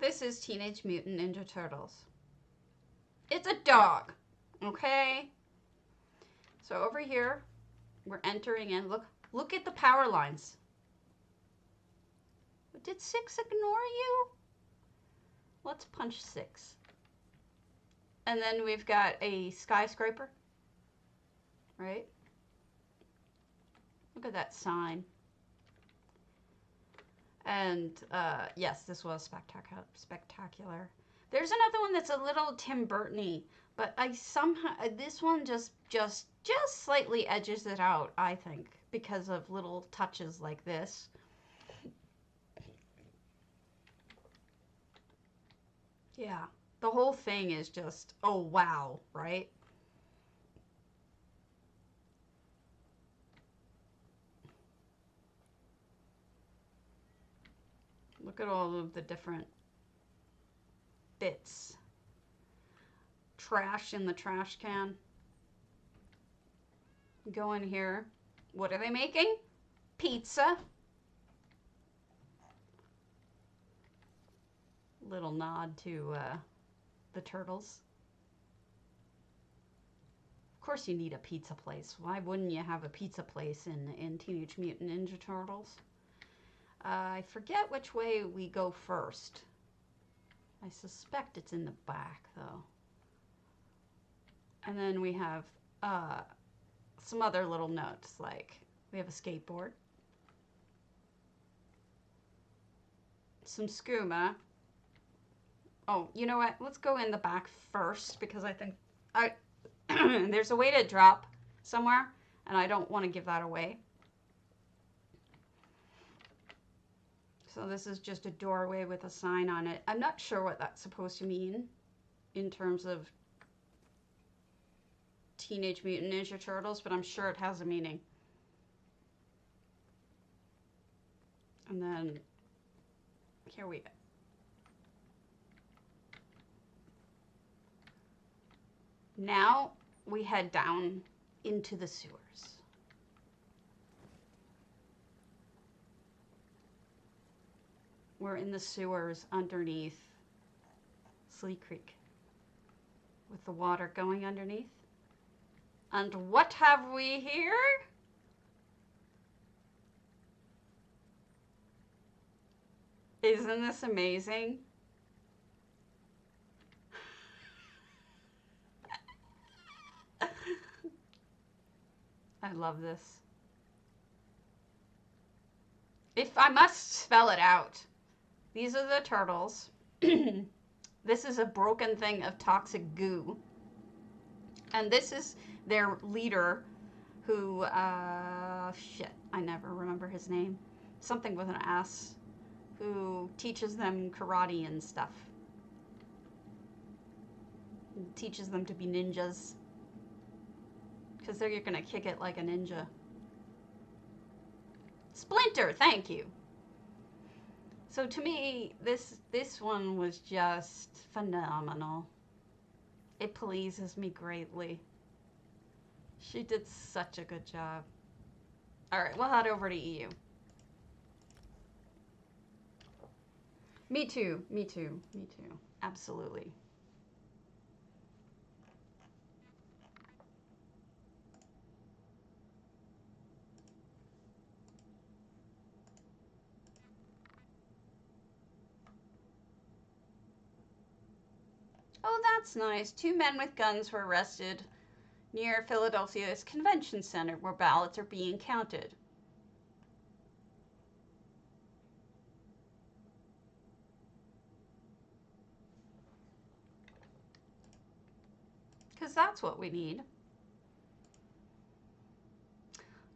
This is Teenage Mutant Ninja Turtles. It's a dog, okay? So over here, we're entering in. Look at the power lines. Did 6 ignore you? Let's punch 6. And then we've got a skyscraper, right? Look at that sign. And yes, this was spectacular. There's another one that's a little Tim Burton-y, but I somehow, this one just slightly edges it out, I think, because of little touches like this. Yeah, the whole thing is just, oh wow, right? Look at all of the different bits. Trash in the trash can. Go in here. What are they making? Pizza. Little nod to the turtles. Of course you need a pizza place. Why wouldn't you have a pizza place in Teenage Mutant Ninja Turtles? I forget which way we go first. I suspect it's in the back, though. And then we have some other little notes, like we have a skateboard, some skooma. Oh, you know what? Let's go in the back first because I think there's a way to drop somewhere, and I don't want to give that away. So this is just a doorway with a sign on it. I'm not sure what that's supposed to mean in terms of Teenage Mutant Ninja Turtles, but I'm sure it has a meaning. And then here we go. Now we head down into the sewers. We're in the sewers underneath Sleek Creek with the water going underneath. And what have we here? Isn't this amazing? I love this. If I must spell it out, these are the turtles. This is a broken thing of toxic goo. And this is their leader who, shit, I never remember his name. Something with an S, who teaches them karate and stuff. Teaches them to be ninjas. Because they're gonna kick it like a ninja. Splinter, thank you. So to me, this one was just phenomenal. It pleases me greatly. She did such a good job. All right, we'll head over to EU. Me too, me too, me too. Absolutely. Oh, that's nice. 2 men with guns were arrested near Philadelphia's convention center where ballots are being counted. Because that's what we need.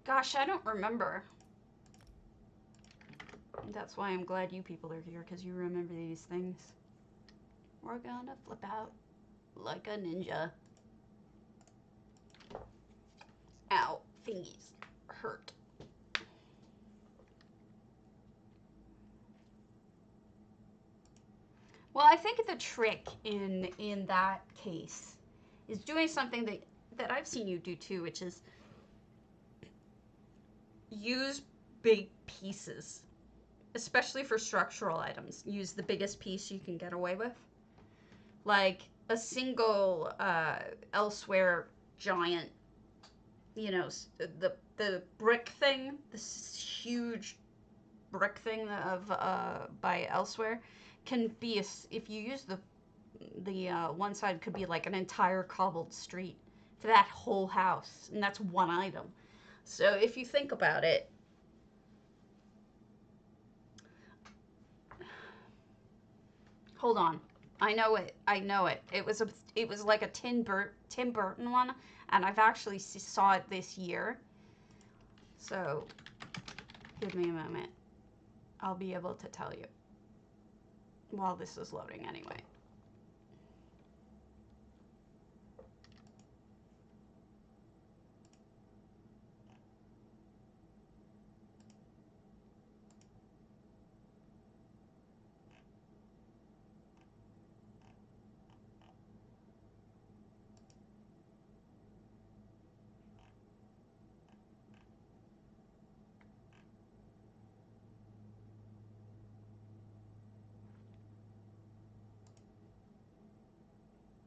Gosh, I don't remember. That's why I'm glad you people are here, because you remember these things. We're gonna flip out like a ninja. Ow, fingies hurt. Well, I think the trick in that case is doing something that I've seen you do too, which is use big pieces, especially for structural items. Use the biggest piece you can get away with. Like a single elsewhere giant, you know, the brick thing, this huge brick thing of by elsewhere can be if you use the one side could be like an entire cobbled street for that whole house, and that's one item. So if you think about it, hold on. I know it. I know it. It was like a Tim Burton one, and I've actually saw it this year. So, give me a moment. I'll be able to tell you while this is loading anyway.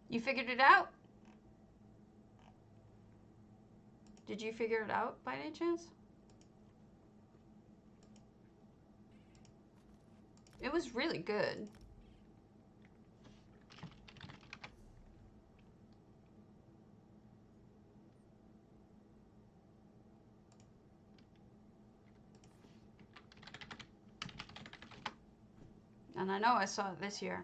You figured it out? Did you figure it out by any chance? It was really good. And I know I saw it this year.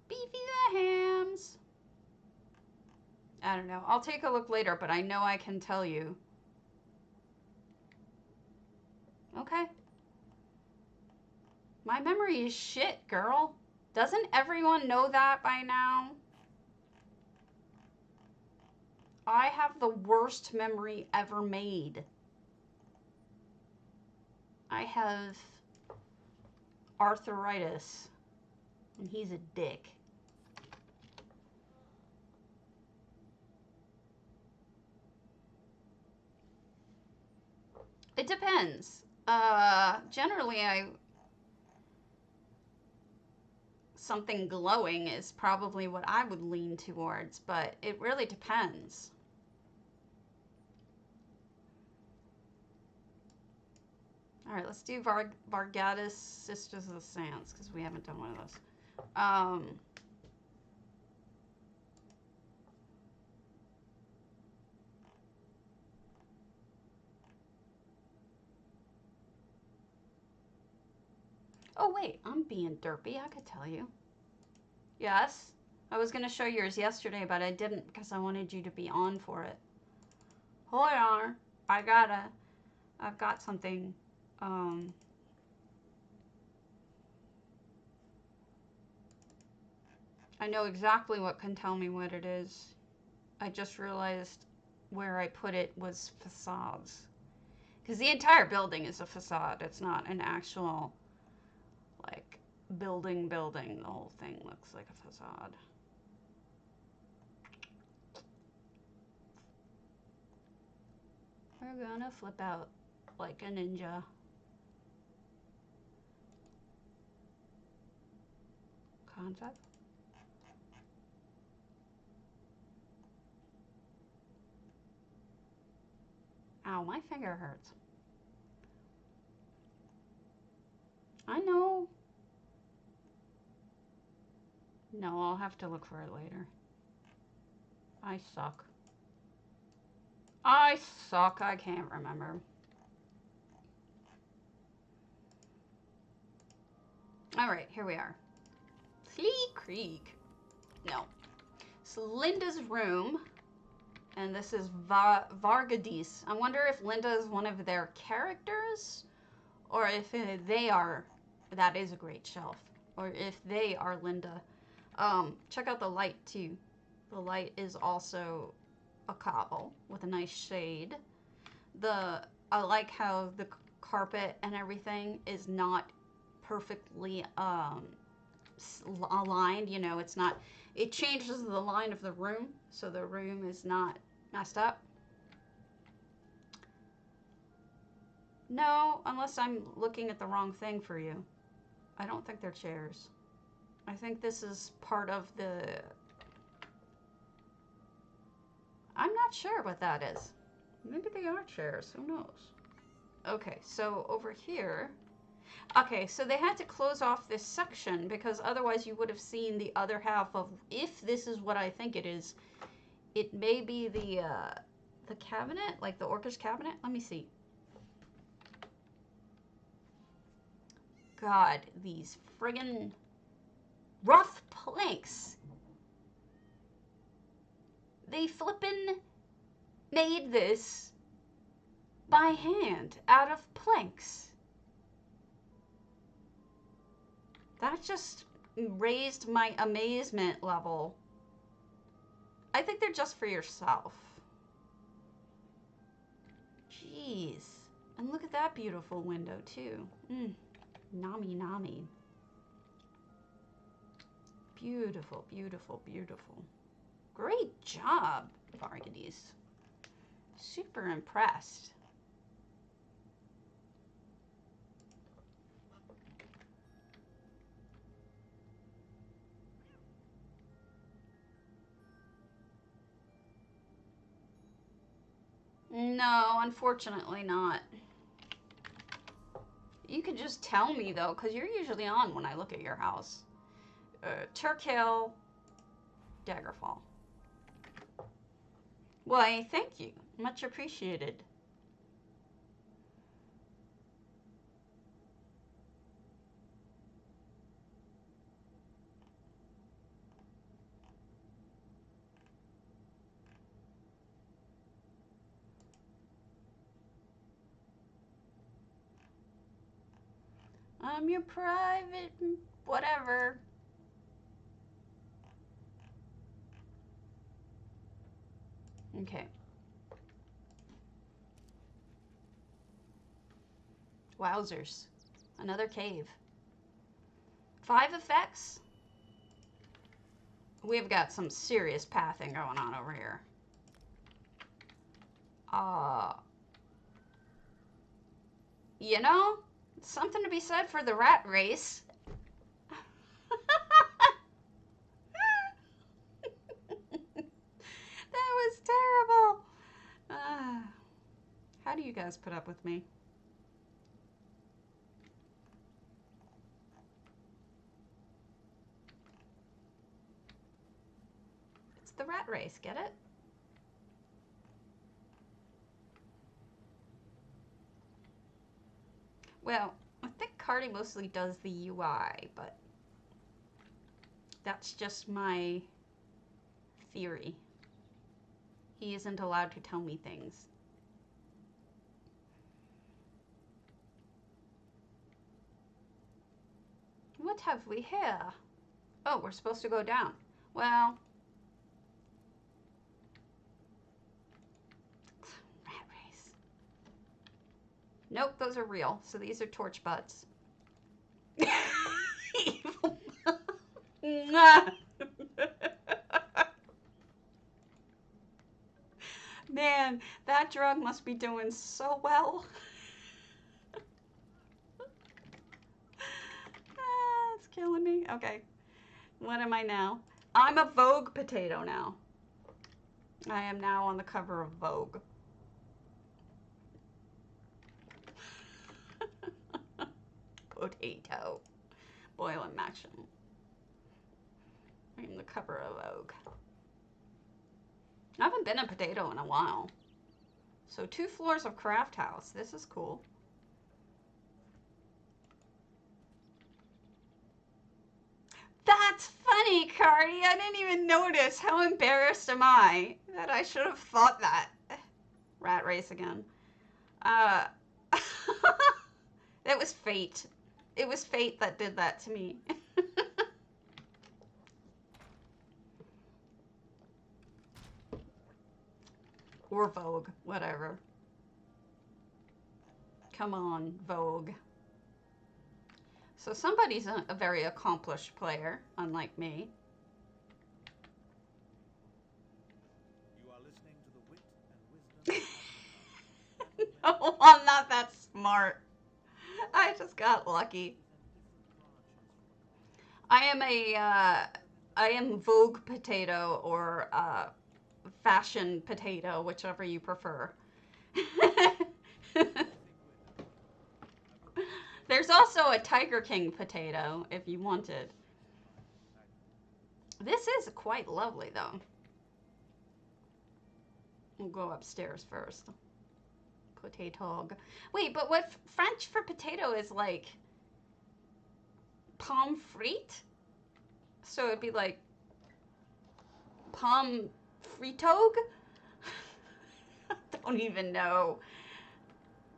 Beefy the hams. I don't know. I'll take a look later, but I know I can tell you. Okay. My memory is shit, girl. Doesn't everyone know that by now? I have the worst memory ever made. I have arthritis, and he's a dick. It depends. Generally, something glowing is probably what I would lean towards, but it really depends. All right, let's do Vargatis Sisters of the Sands, because we haven't done one of those. Oh, wait, I'm being derpy. I could tell you. Yes, I was going to show yours yesterday, but I didn't because I wanted you to be on for it. Hold on. I've got something. I know exactly what can tell me what it is. I just realized where I put it was facades. Because the entire building is a facade. It's not an actual, like, building. The whole thing looks like a facade. We're gonna flip out like a ninja. Concept. Ow, my finger hurts. I know. No, I'll have to look for it later. I suck. I can't remember. Alright, here we are. Flea Creek. No. It's Linda's room. And this is Vargadis. I wonder if Linda is one of their characters, or if they are. That is a great shelf. Or if they are Linda. Check out the light too. The light is also a cobble with a nice shade. I like how the carpet and everything is not perfectly aligned. You know, it's not. It changes the line of the room, so the room is not messed up. No, unless I'm looking at the wrong thing for you. I don't think they're chairs. I think this is part of the... I'm not sure what that is. Maybe they are chairs. Who knows? Okay, so over here... Okay, so they had to close off this section because otherwise you would have seen the other half of, if this is what I think it is, it may be the cabinet, like the orcish cabinet. Let me see. God, these friggin' rough planks. They flippin' made this by hand out of planks. That just raised my amazement level. I think they're just for yourself. Jeez. And look at that beautiful window, too. Nami nami. Beautiful, beautiful, beautiful. Great job, Vargadis. Super impressed. No, unfortunately not. You could just tell me, though, because you're usually on when I look at your house. Turk Hill, Daggerfall. Why, thank you. Much appreciated. I'm your private whatever. Okay. Wowzers. Another cave. 5 effects? We've got some serious pathing going on over here. You know, something to be said for the rat race. That was terrible. How do you guys put up with me? It's the rat race, get it? Well, I think Cardi mostly does the UI, but that's just my theory. He isn't allowed to tell me things. What have we here? Oh, we're supposed to go down. Well, rat race. Nope, those are real. So these are torch butts. Evil. Man, that drug must be doing so well. It's killing me. Okay. What am I now? I'm a Vogue potato now. I am now on the cover of Vogue. Potato. Boil and mash them. I'm the cover of Vogue. I haven't been a potato in a while. So 2 floors of craft house. This is cool. That's funny, Cardi. I didn't even notice. How embarrassed am I that I should have thought that. Rat race again. It was fate. It was fate that did that to me. Or Vogue, whatever. Come on, Vogue. So somebody's a very accomplished player, unlike me. You are listening to the wit and wisdom. No, I'm not that smart. I just got lucky. I am Vogue potato or fashion potato, whichever you prefer. There's also a Tiger King potato if you wanted. This is quite lovely though. We'll go upstairs first. Potato. Wait, but what French for potato is like pomme frite? So it'd be like pomme fritogue? I don't even know.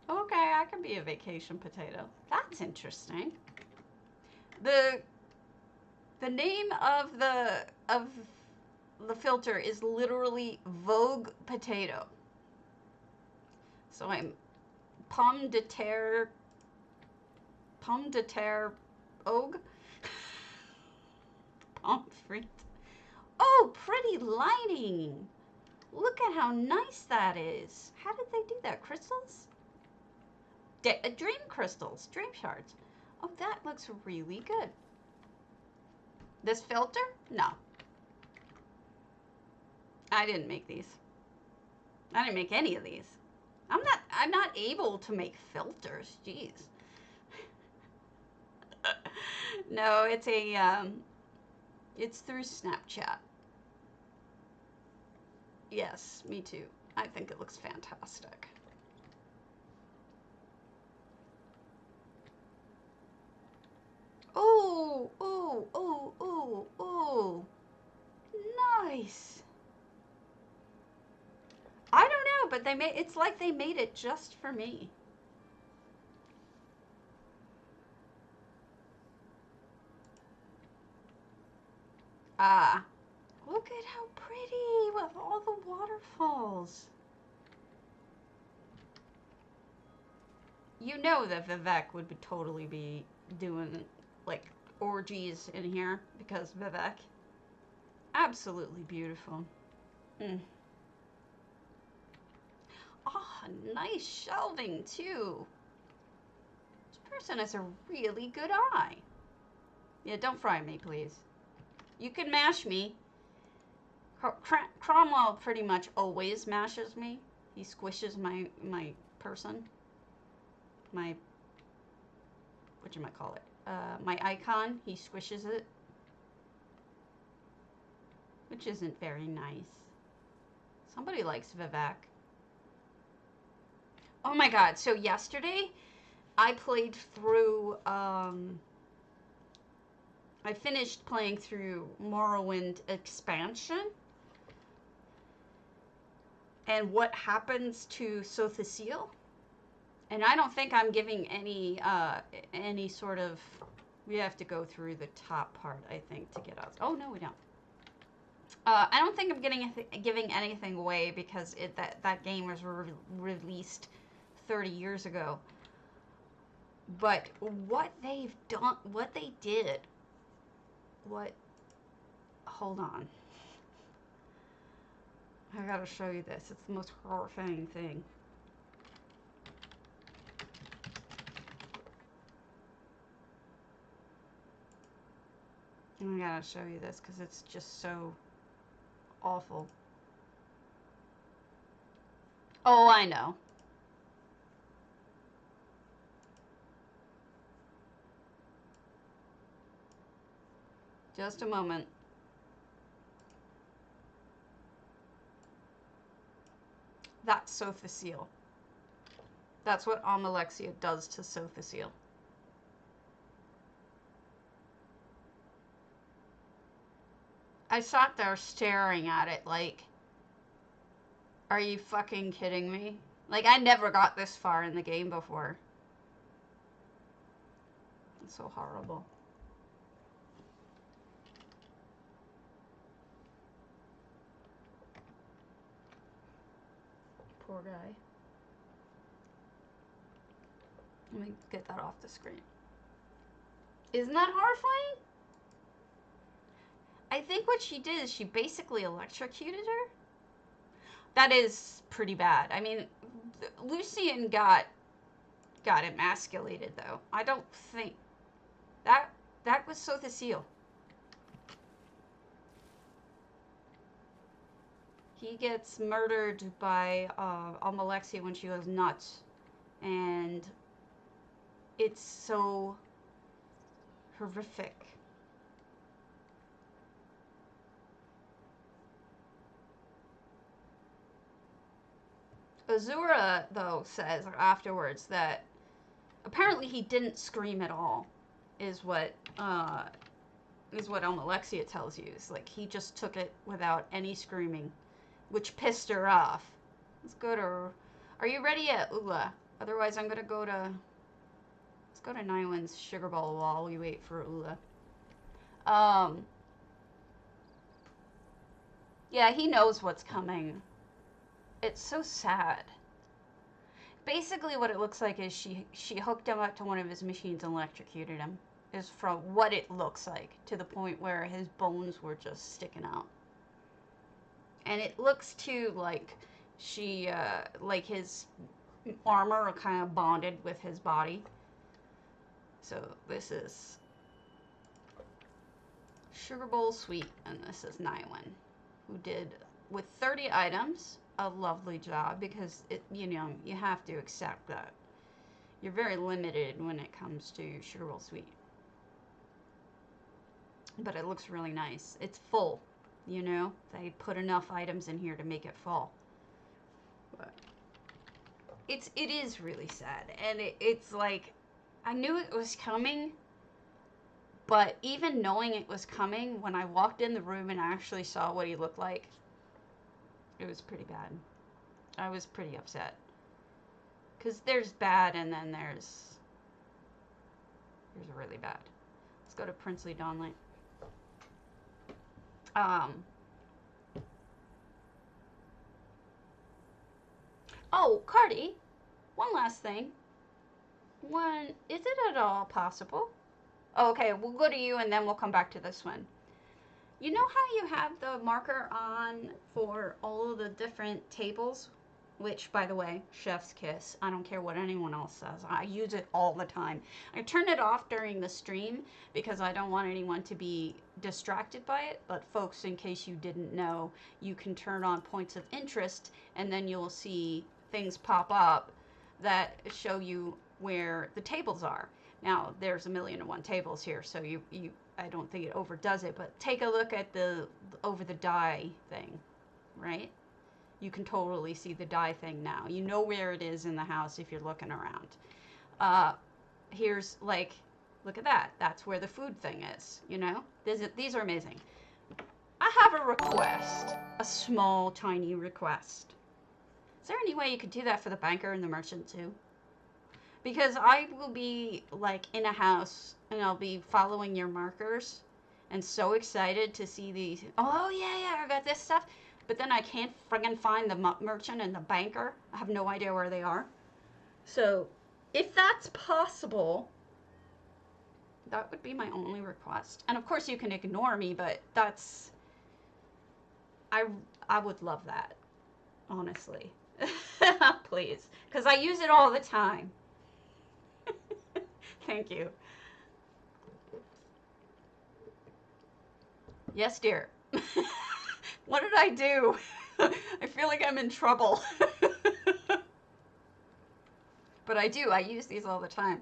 Okay, I can be a vacation potato. That's interesting. The name of the filter is literally Vogue potato. So I'm pomme de terre ogue. Pomme frite. Oh, pretty lighting. Look at how nice that is. How did they do that? Crystals? Dream crystals, dream shards. Oh, that looks really good. This filter? No. I didn't make these. I didn't make any of these. I'm not able to make filters. Jeez. No, it's it's through Snapchat. Yes, me too. I think it looks fantastic. Oh, oh, oh, oh, oh. Nice. I don't know, but it's like they made it just for me. Ah, look at how pretty with all the waterfalls. You know that Vivek would totally be doing like orgies in here because Vivek. Absolutely beautiful. Mm. Ah, nice shelving too. This person has a really good eye. Yeah, don't fry me, please. You can mash me. Cromwell pretty much always mashes me. He squishes my person. My whatchamacallit? My icon. He squishes it. Which isn't very nice. Somebody likes Vivek. Oh my god, so yesterday I played through I finished playing through Morrowind expansion. And what happens to Sothisiel? And I don't think I'm giving any sort of. We have to go through the top part, I think, to get out. Oh no, we don't. I don't think I'm giving anything away because that game was released 30 years ago. But what they've done, what they did, what. Hold on. I gotta show you this. It's the most horrifying thing. And I gotta show you this because it's just so awful. Oh, I know. Just a moment. That's Sothisiel. That's what Almalexia does to Sothisiel. I sat there staring at it like, are you fucking kidding me? Like, I never got this far in the game before. It's so horrible. Poor guy. Let me get that off the screen. Isn't that horrifying? I think what she did is she basically electrocuted her. That is pretty bad. I mean, Lucian got emasculated though. I don't think that was Sothisiel. He gets murdered by Almalexia when she goes nuts, and it's so horrific. Azura, though, says afterwards that apparently he didn't scream at all, is what Almalexia tells you. It's like he just took it without any screaming, which pissed her off. Let's go to. Are you ready yet, Ula? Otherwise, I'm gonna go to. Let's go to Nylon's sugarbowl while we wait for Ula. Yeah, he knows what's coming. It's so sad. Basically, what it looks like is she hooked him up to one of his machines and electrocuted him. Is from what it looks like to the point where his bones were just sticking out. And it looks too like she, like his armor kind of bonded with his body. So this is Sugarbowl Sweet, and this is Nylon, who did with 30 items a lovely job because it, you know, you have to accept that you're very limited when it comes to Sugarbowl Sweet. But it looks really nice. It's full. You know, they put enough items in here to make it full. But it is really sad, and it's like I knew it was coming, but even knowing it was coming, when I walked in the room and actually saw what he looked like, it was pretty bad. I was pretty upset. Because there's bad, and then there's really bad. Let's go to Princely Donley. Oh, Cardi, one last thing. Is it at all possible? Oh, okay, we'll go to you and then we'll come back to this one. You know how you have the marker on for all of the different tables? Which, by the way, chef's kiss. I don't care what anyone else says. I use it all the time. I turn it off during the stream because I don't want anyone to be distracted by it. But folks, in case you didn't know, you can turn on points of interest and then you'll see things pop up that show you where the tables are. Now, there's 1,000,001 tables here, so I don't think it overdoes it, but take a look at the over the die thing, right? You can totally see the die thing now. You know where it is in the house if you're looking around. Here's like, look at that. That's where the food thing is, you know? These are amazing. I have a request, a small, tiny request. Is there any way you could do that for the banker and the merchant too? Because I will be like in a house and I'll be following your markers and so excited to see these. Oh, yeah, I got this stuff. But then I can't friggin' find the merchant and the banker. I have no idea where they are. So if that's possible, that would be my only request. And of course you can ignore me, but that's, I would love that, honestly. Please, because I use it all the time. Thank you. Yes, dear. What did I do? I feel like I'm in trouble. But I do. I use these all the time.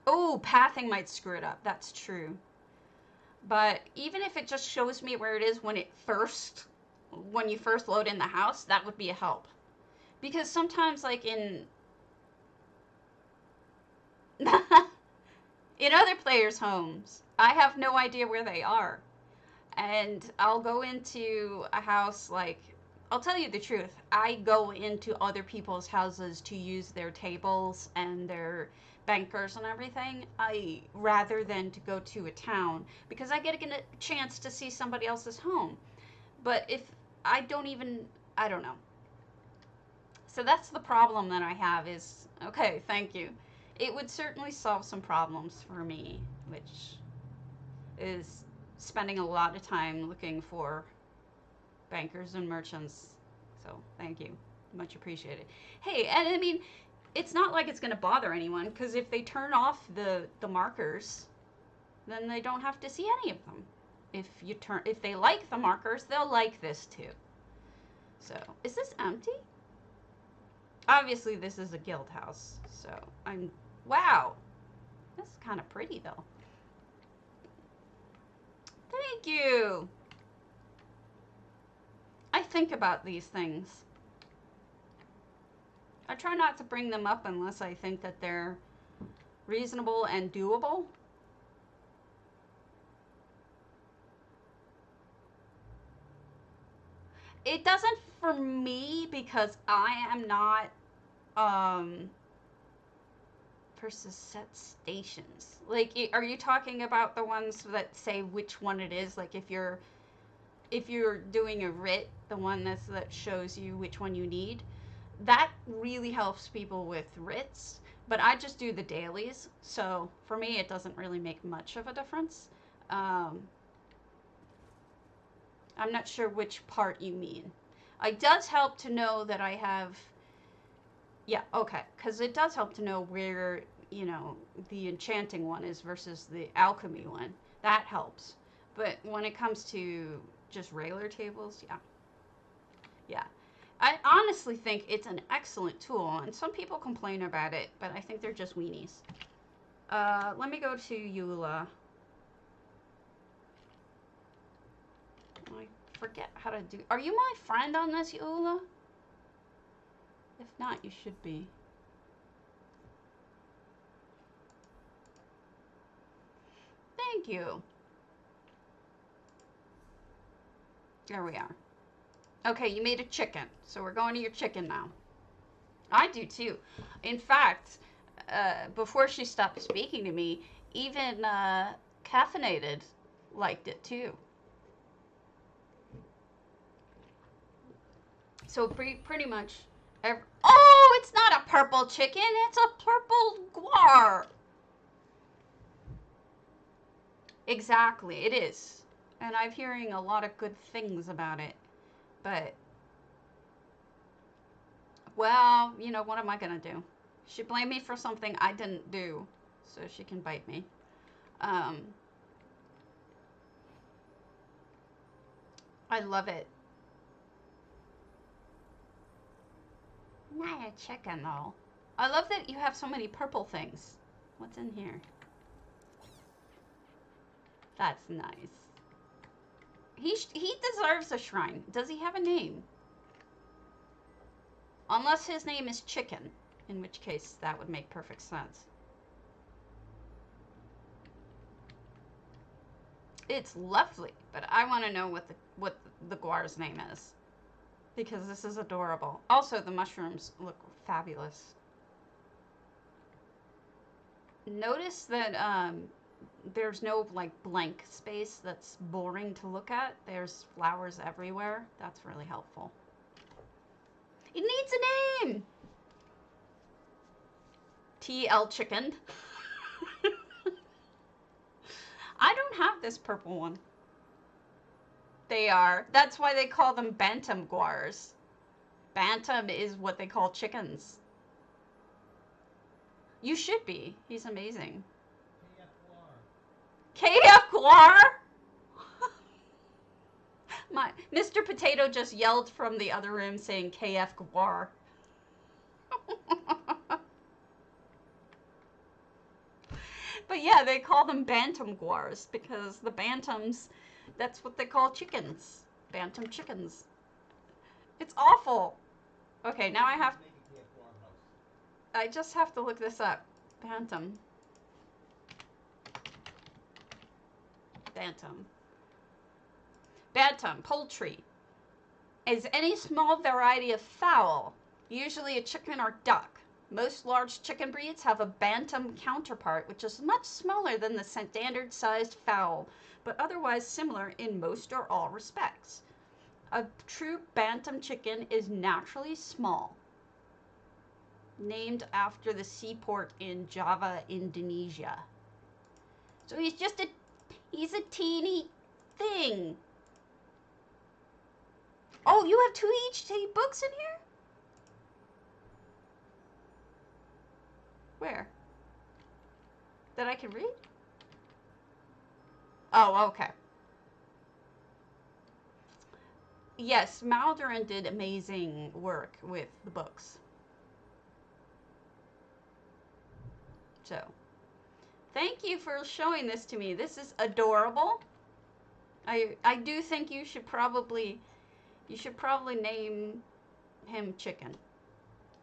Oh, pathing might screw it up. That's true. But even if it just shows me where it is when you first load in the house, that would be a help. Because sometimes, like in other players' homes, I have no idea where they are. And I'll go into a house, like, I'll tell you the truth. I go into other people's houses to use their tables and their bankers and everything, rather than to go to a town, because I get a chance to see somebody else's home. But if I don't know. So that's the problem that I have is, okay, thank you. It would certainly solve some problems for me, which is spending a lot of time looking for bankers and merchants. So thank you. Much appreciated. Hey, and I mean, it's not like it's going to bother anyone, because if they turn off the markers, then they don't have to see any of them. If they like the markers, they'll like this too. So, is this empty? Obviously, this is a guild house, so wow. This is kind of pretty, though. Thank you. I think about these things. I try not to bring them up unless I think that they're reasonable and doable. It doesn't for me because I am not versus set stations. Like, are you talking about the ones that say which one it is? Like, if you're doing a writ, the one that shows you which one you need, that really helps people with writs. But I just do the dailies, so for me it doesn't really make much of a difference. I'm not sure which part you mean. It does help to know that I have. Yeah, okay, because it does help to know where, the enchanting one is versus the alchemy one. That helps. But when it comes to just regular tables, yeah. I honestly think it's an excellent tool, and some people complain about it, but I think they're just weenies. Let me go to Eula. forget how to do... Are you my friend on this, Eula? If not, you should be. Thank you. There we are. Okay, you made a chicken. So we're going to your chicken now. I do too. In fact, before she stopped speaking to me, even Caffeinated liked it too. So pretty much oh, it's not a purple chicken, it's a purple guar. Exactly, it is. And I'm hearing a lot of good things about it. But, well, you know, what am I going to do? She blamed me for something I didn't do, so she can bite me. I love it. Not a chicken, though. I love that you have so many purple things. What's in here? That's nice. He deserves a shrine. Does he have a name? Unless his name is Chicken, in which case that would make perfect sense. It's lovely, but I want to know what the guar's name is, because this is adorable. Also, the mushrooms look fabulous. Notice that there's no like blank space that's boring to look at. There's flowers everywhere. That's really helpful. It needs a name. TL Chicken. I don't have this purple one. They are. That's why they call them bantam guars. Bantam is what they call chickens. You should be. He's amazing. KF Guar? Mr. Potato just yelled from the other room saying KF Guar. But yeah, they call them bantam guars because the bantams, that's what they call chickens. Bantam chickens. It's awful. Okay, now I just have to look this up. Bantam. Bantam. Bantam, poultry, is any small variety of fowl, usually a chicken or duck. Most large chicken breeds have a bantam counterpart, which is much smaller than the standard-sized fowl, but otherwise similar in most or all respects. A true bantam chicken is naturally small, named after the seaport in Java, Indonesia. So he's a teeny thing. Oh, you have 2 HT books in here? Where? That I can read? Oh, okay. Yes, Maldoran did amazing work with the books. So, thank you for showing this to me. This is adorable. I do think you should probably name him Chicken.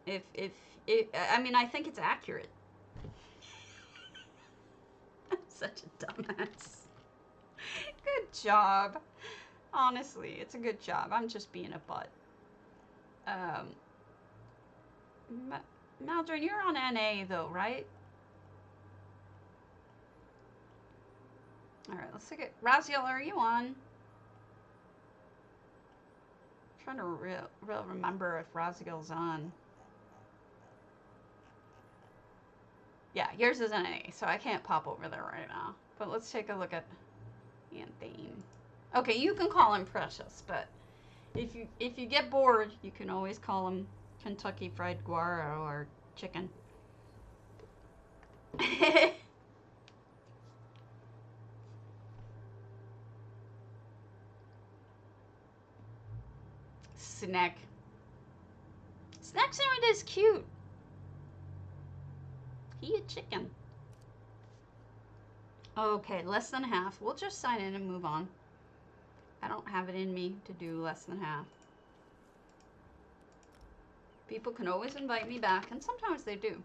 I mean, I think it's accurate. I'm such a dumbass. Good job. Honestly, it's a good job. I'm just being a butt. Maldron, you're on NA though, right? All right, let's look at Raziel. Are you on? I'm trying to real remember if Raziel's on. Yeah, yours is NA, so I can't pop over there right now. But let's take a look at Antheme. Okay, you can call him Precious, but if you get bored, you can always call him Kentucky Fried Guaro or Chicken. Snack. Snack Sound is cute. He a chicken. Okay, less than half. We'll just sign in and move on. I don't have it in me to do less than half. People can always invite me back, and sometimes they do.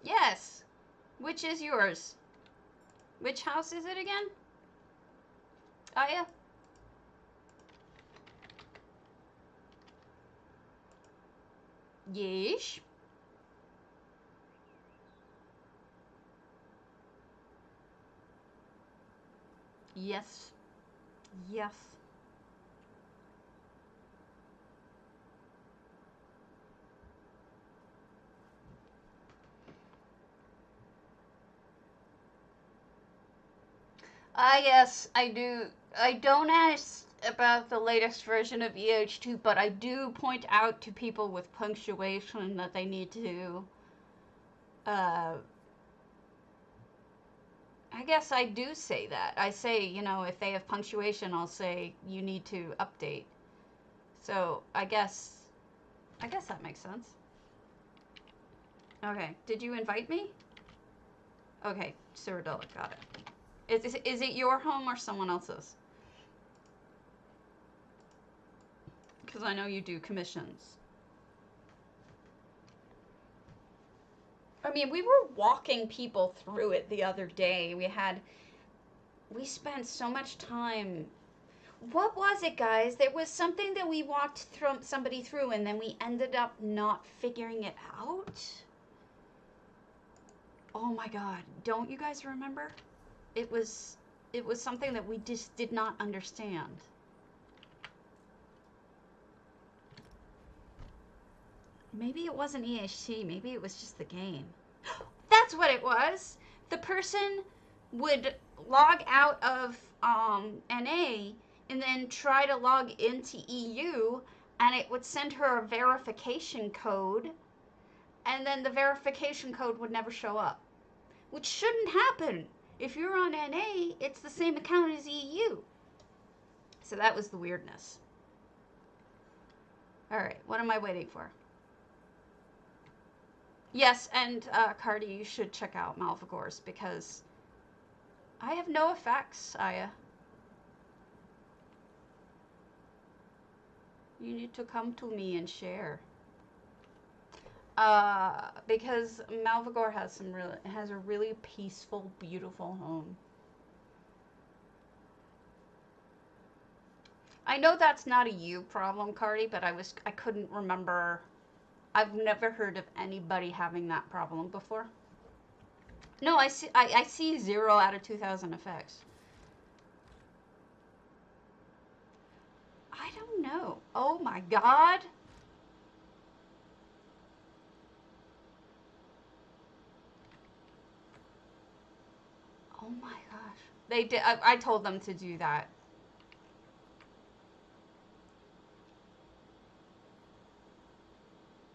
Yes! Which is yours? Which house is it again? Aya? Yes. Yes. Yes. Yes, I do. I don't ask about the latest version of EH2, but I do point out to people with punctuation that they need to, uh, I guess I do say that. I say, you know, if they have punctuation, I'll say you need to update. So I guess that makes sense. Okay, did you invite me? Okay, Cyrodiilic, got it. Is it your home or someone else's? Because I know you do commissions. I mean, we were walking people through it the other day. We spent so much time. What was it, guys? There was something that we walked somebody through, and then we ended up not figuring it out. Oh my God! Don't you guys remember? It was something that we just did not understand. Maybe it wasn't EHT. Maybe it was just the game. That's what it was. The person would log out of NA and then try to log into EU, and it would send her a verification code, and then the verification code would never show up, which shouldn't happen. If you're on NA, it's the same account as EU. So that was the weirdness. All right, what am I waiting for? Yes, and Cardi, you should check out Malvagor's because I have no effects, Aya. You need to come to me and share. Because Malvagor has a really peaceful, beautiful home. I know that's not a you problem, Cardi, but I couldn't remember. I've never heard of anybody having that problem before. No, I see 0 out of 2,000 effects. I don't know. Oh my God. Oh my gosh. They did. I told them to do that.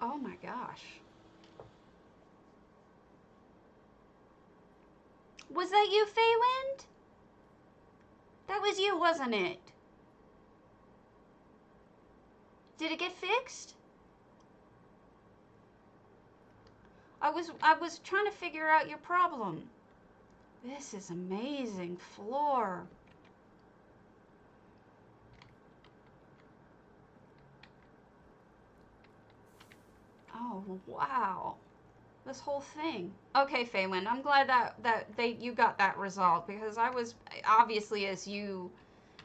Oh my gosh. Was that you, Feywind? That was you, wasn't it? Did it get fixed? I was trying to figure out your problem. This is amazing floor. Oh wow. This whole thing. Okay, Feywind, I'm glad that you got that resolved because I was obviously as you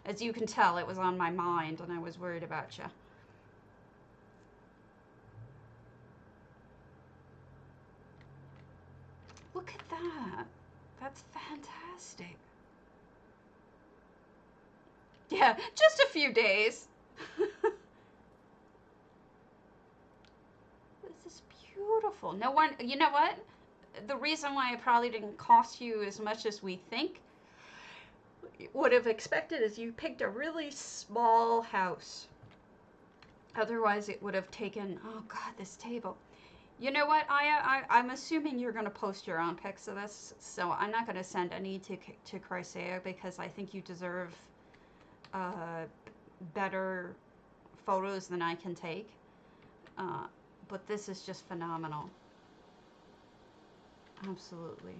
can tell it was on my mind and I was worried about you. Look at that. That's fantastic. Yeah, just a few days. This is beautiful. No one, you know what? The reason why it probably didn't cost you as much as we think would have expected is you picked a really small house. Otherwise, it would have taken, oh God, this table. You know what, I'm assuming you're going to post your own pics of this, so I'm not going to send any to Chrysaea because I think you deserve better photos than I can take. but this is just phenomenal. Absolutely.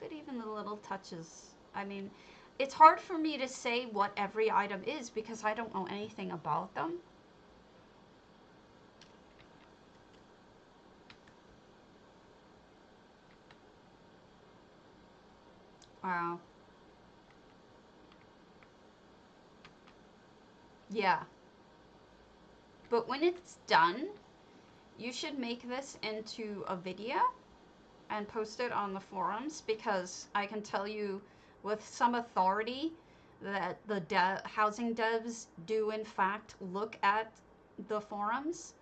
Look at even the little touches. I mean, it's hard for me to say what every item is because I don't know anything about them. Wow. Yeah. But when it's done, you should make this into a video and post it on the forums, because I can tell you with some authority that the housing devs do in fact look at the forums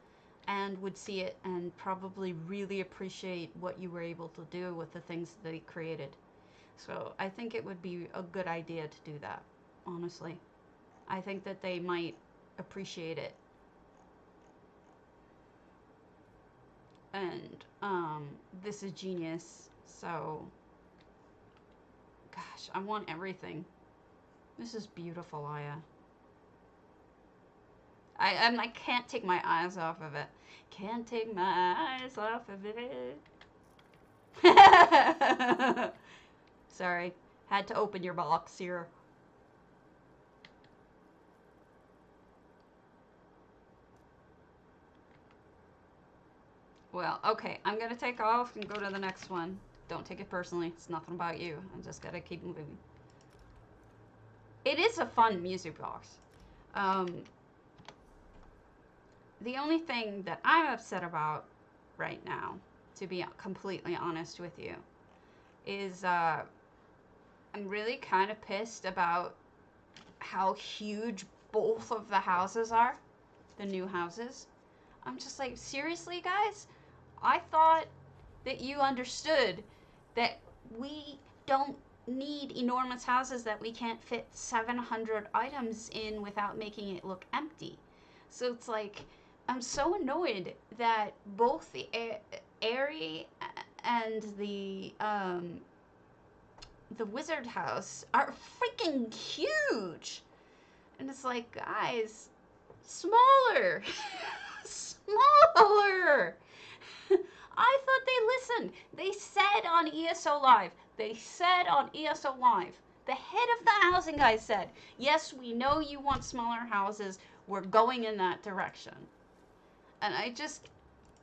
and would see it and probably really appreciate what you were able to do with the things that they created. So I think it would be a good idea to do that, honestly. I think that they might appreciate it. And this is genius. So gosh, I want everything. This is beautiful, Aya. I can't take my eyes off of it. Can't take my eyes off of it. Sorry, had to open your box here. Well, okay, I'm gonna take off and go to the next one. Don't take it personally. It's nothing about you. I just gotta keep moving. It is a fun music box. The only thing that I'm upset about right now, to be completely honest with you, is I'm really kind of pissed about how huge both of the houses are, the new houses. I'm just like, seriously, guys? I thought that you understood that we don't need enormous houses that we can't fit 700 items in without making it look empty. So it's like, I'm so annoyed that both the Airy and the Wizard House are freaking huge. And it's like, guys, smaller. Smaller. I thought they listened. They said on ESO Live. The head of the housing guy said, yes, we know you want smaller houses. We're going in that direction. And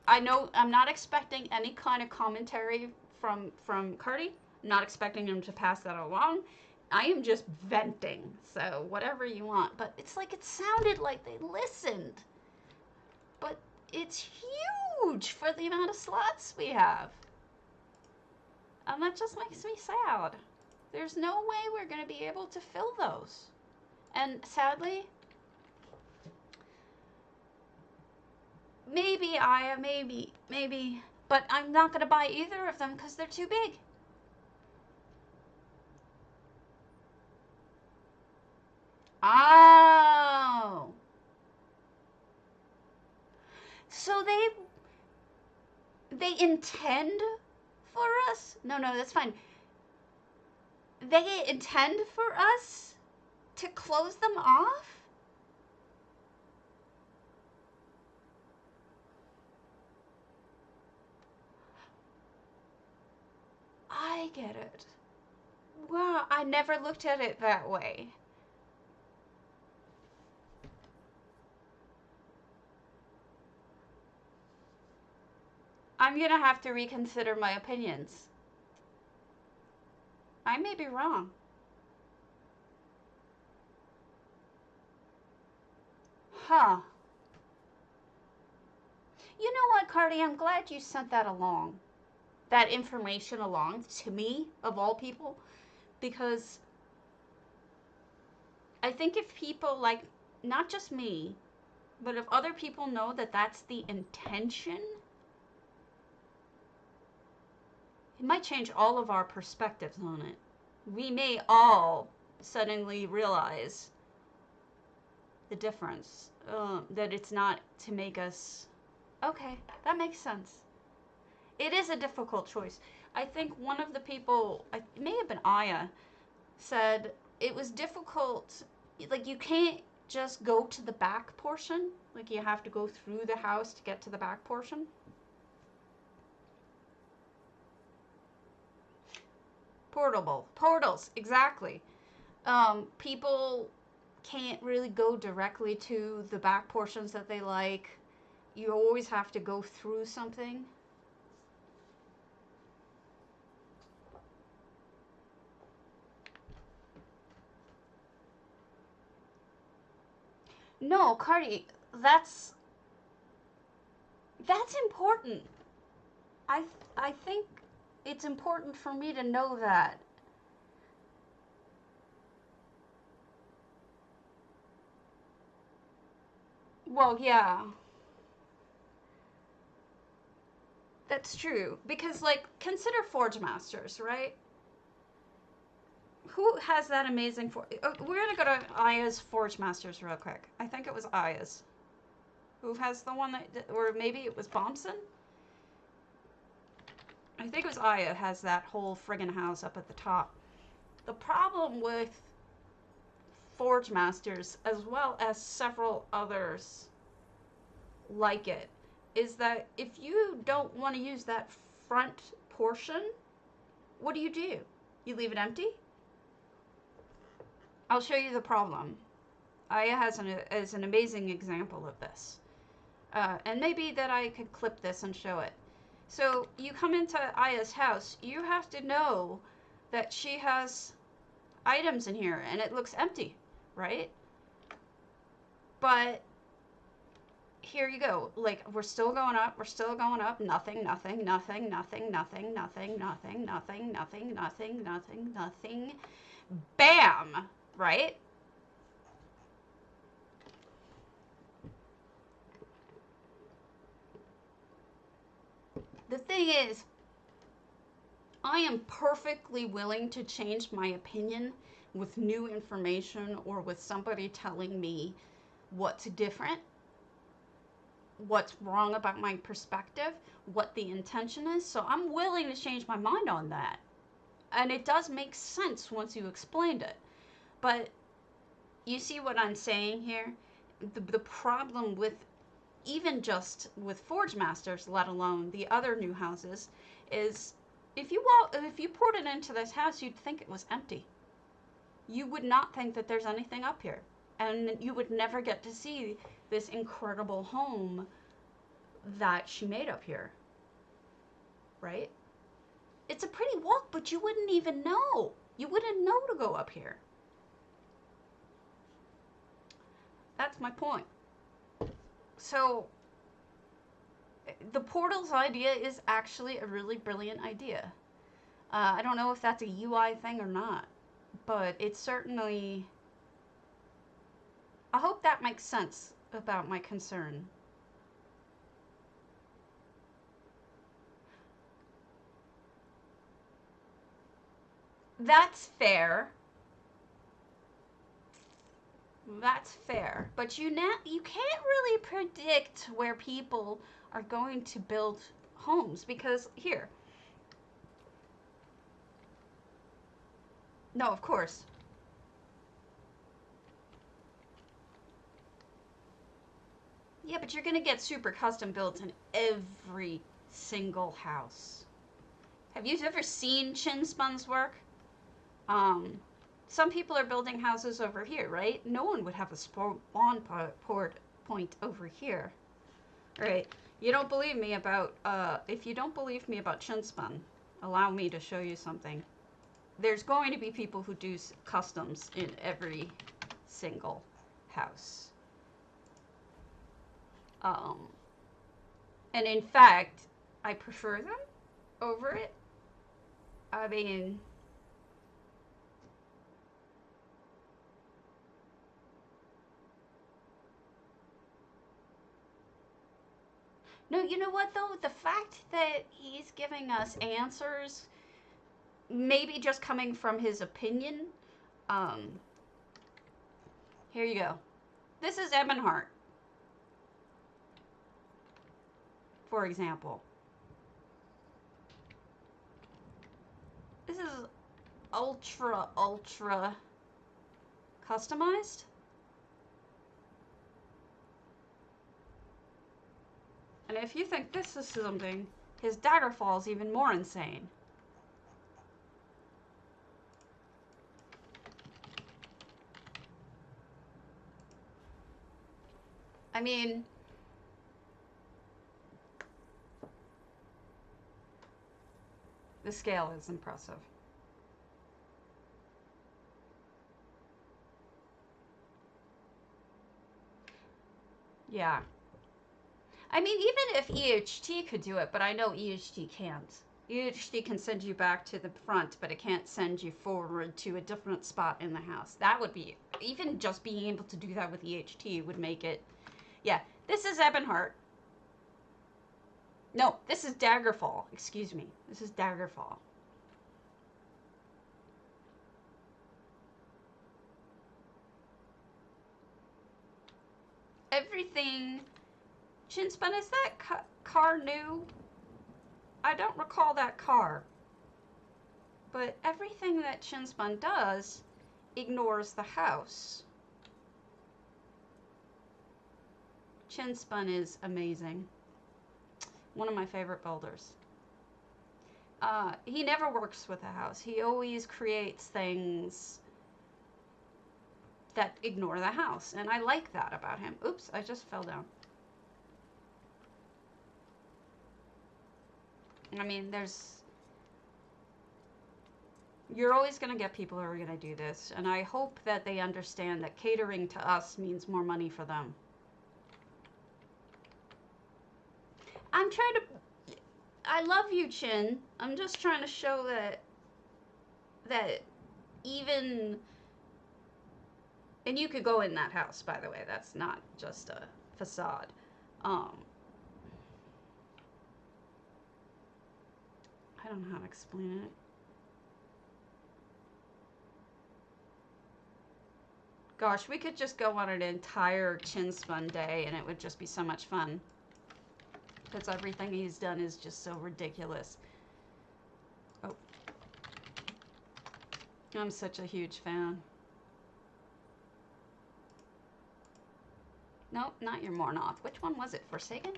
I know I'm not expecting any kind of commentary from Cardi. I'm not expecting him to pass that along. I am just venting. So whatever you want. But it's like, it sounded like they listened. But it's huge for the amount of slots we have. And that just makes me sad. There's no way we're going to be able to fill those. And sadly, maybe, Aya, maybe. But I'm not going to buy either of them because they're too big. Oh. So they intend for us? No, that's fine. They intend for us to close them off? I get it. Wow, I never looked at it that way. I'm gonna have to reconsider my opinions. I may be wrong. Huh. You know what, Cardi? I'm glad you sent that along. That information along to me, of all people. Because I think if people, like, not just me, but if other people know that that's the intention, it might change all of our perspectives on it. We may all suddenly realize the difference. That it's not to make us... Okay, that makes sense. It is a difficult choice. I think one of the people, it may have been Aya, said it was difficult. Like, you can't just go to the back portion? Like you have to go through the house to get to the back portion? Portals, exactly. People can't really go directly to the back portions that they like. You always have to go through something. No, Cardi, that's important. I think it's important for me to know that. Well, yeah, that's true. Because, like, consider Forge Masters, right? Who has that amazing we're gonna go to Aya's Forge Masters real quick. I think it was Aya's. Who has the one that, or maybe it was Bompson? I think it was Aya has that whole friggin' house up at the top. The problem with Forge Masters, as well as several others like it, is that if you don't want to use that front portion, what do? You leave it empty? I'll show you the problem. Aya is an amazing example of this. And maybe that I could clip this and show it. So you come into Aya's house, you have to know that she has items in here and it looks empty, right? But here you go. Like, we're still going up, nothing, nothing, nothing, nothing, nothing, nothing, nothing, nothing, nothing, nothing, nothing, nothing. Bam! Right? The thing is, I am perfectly willing to change my opinion with new information or with somebody telling me what's different, what's wrong about my perspective, what the intention is. So I'm willing to change my mind on that. And it does make sense once you explained it. But you see what I'm saying here? The problem with even just with Forge Masters, let alone the other new houses, is if you poured it into this house, you'd think it was empty. You would not think that there's anything up here. And you would never get to see this incredible home that she made up here. Right? It's a pretty walk, but you wouldn't even know. You wouldn't know to go up here. That's my point. So, the portals idea is actually a really brilliant idea. I don't know if that's a UI thing or not, but it's certainly... I hope that makes sense about my concern. That's fair. That's fair. But you can't really predict where people are going to build homes because here. No, of course. Yeah, but you're going to get super custom builds in every single house. Have you ever seen Chinspun's work? Some people are building houses over here, right? No one would have a spawn point over here. Right. You don't believe me about, if you don't believe me about Chinspun, allow me to show you something. There's going to be people who do customs in every single house. And in fact, I prefer them over it. I mean... No, you know what though? The fact that he's giving us answers, maybe just coming from his opinion. Here you go. This is Ebonheart, for example. This is ultra customized. And if you think this is something, his daggerfall is even more insane. I mean, the scale is impressive. Yeah. I mean, even if EHT could do it, but I know EHT can't. EHT can send you back to the front, but it can't send you forward to a different spot in the house. That would be, even just being able to do that with EHT would make it, yeah. This is Ebonheart. No, this is Daggerfall. Excuse me. This is Daggerfall. Everything. Chinspun, is that car new? I don't recall that car. But everything that Chinspun does ignores the house. Chinspun is amazing. One of my favorite builders. He never works with a house. He always creates things that ignore the house. And I like that about him. Oops, I just fell down. I mean, you're always going to get people who are going to do this. And I hope that they understand that catering to us means more money for them. I'm trying to... I love you, Chin. I'm just trying to show that even... And you could go in that house, by the way. That's not just a facade. I don't know how to explain it. Gosh, we could just go on an entire Chinspun day and it would just be so much fun. Because everything he's done is just so ridiculous. Oh. I'm such a huge fan. Nope, not your Mornoth. Which one was it? Forsaken?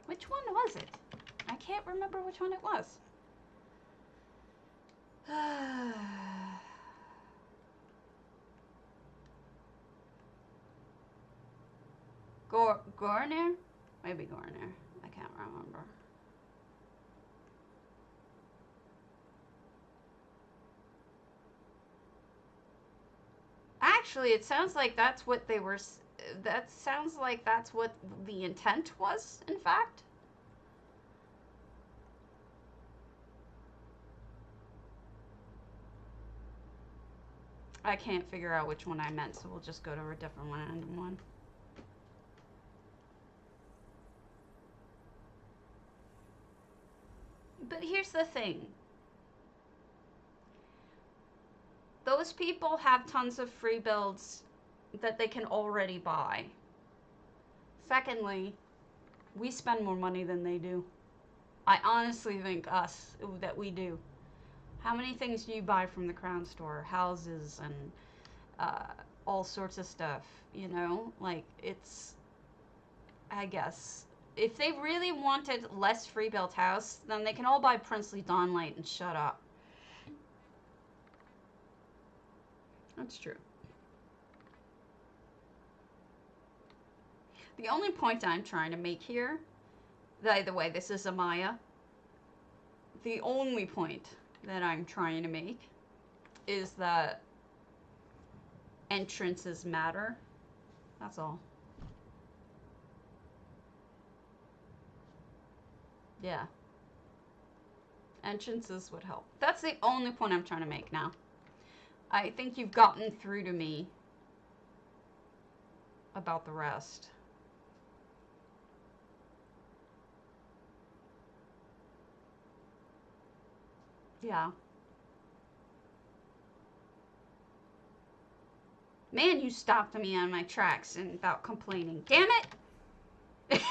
Which one was it? I can't remember which one it was. Gorner? Maybe Gorner. I can't remember. Actually, it sounds like that's what they were... That sounds like that's what the intent was, in fact. I can't figure out which one I meant, so we'll just go to a different random one. But here's the thing. Those people have tons of free builds that they can already buy. Secondly, we spend more money than they do. I honestly think that we do. How many things do you buy from the Crown Store? Houses and all sorts of stuff, you know? Like, it's, I guess, if they really wanted less free built house, then they can all buy Princely Dawnlight and shut up. That's true. The only point I'm trying to make here, by the way, this is Amaya. The only point that I'm trying to make is that entrances matter. That's all. Yeah. Entrances would help. That's the only point I'm trying to make now. I think you've gotten through to me about the rest. Yeah. Man, you stopped me on my tracks and without complaining. Damn it!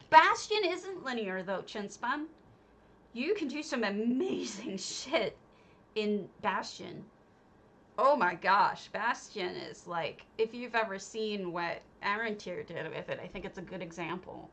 Bastion isn't linear though, Chinspun. You can do some amazing shit in Bastion. Oh my gosh, Bastion is like, if you've ever seen what Aaron Tier did with it, I think it's a good example.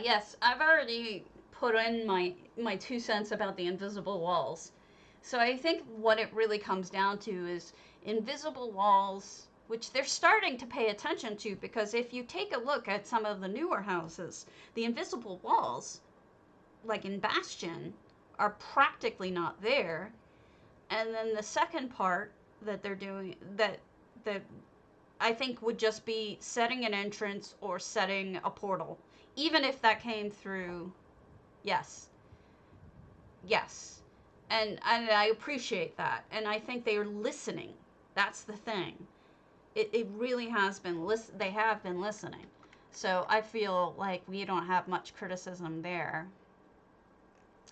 Yes, I've already put in my 2 cents about the invisible walls. So I think what it really comes down to is invisible walls, which they're starting to pay attention to, because if you take a look at some of the newer houses, the invisible walls, like in Bastion, are practically not there. And then the second part that they're doing, that I think would just be setting an entrance or setting a portal, even if that came through. Yes, yes, and I appreciate that, and I think they are listening. That's the thing. It really has been They have been listening, so I feel like we don't have much criticism there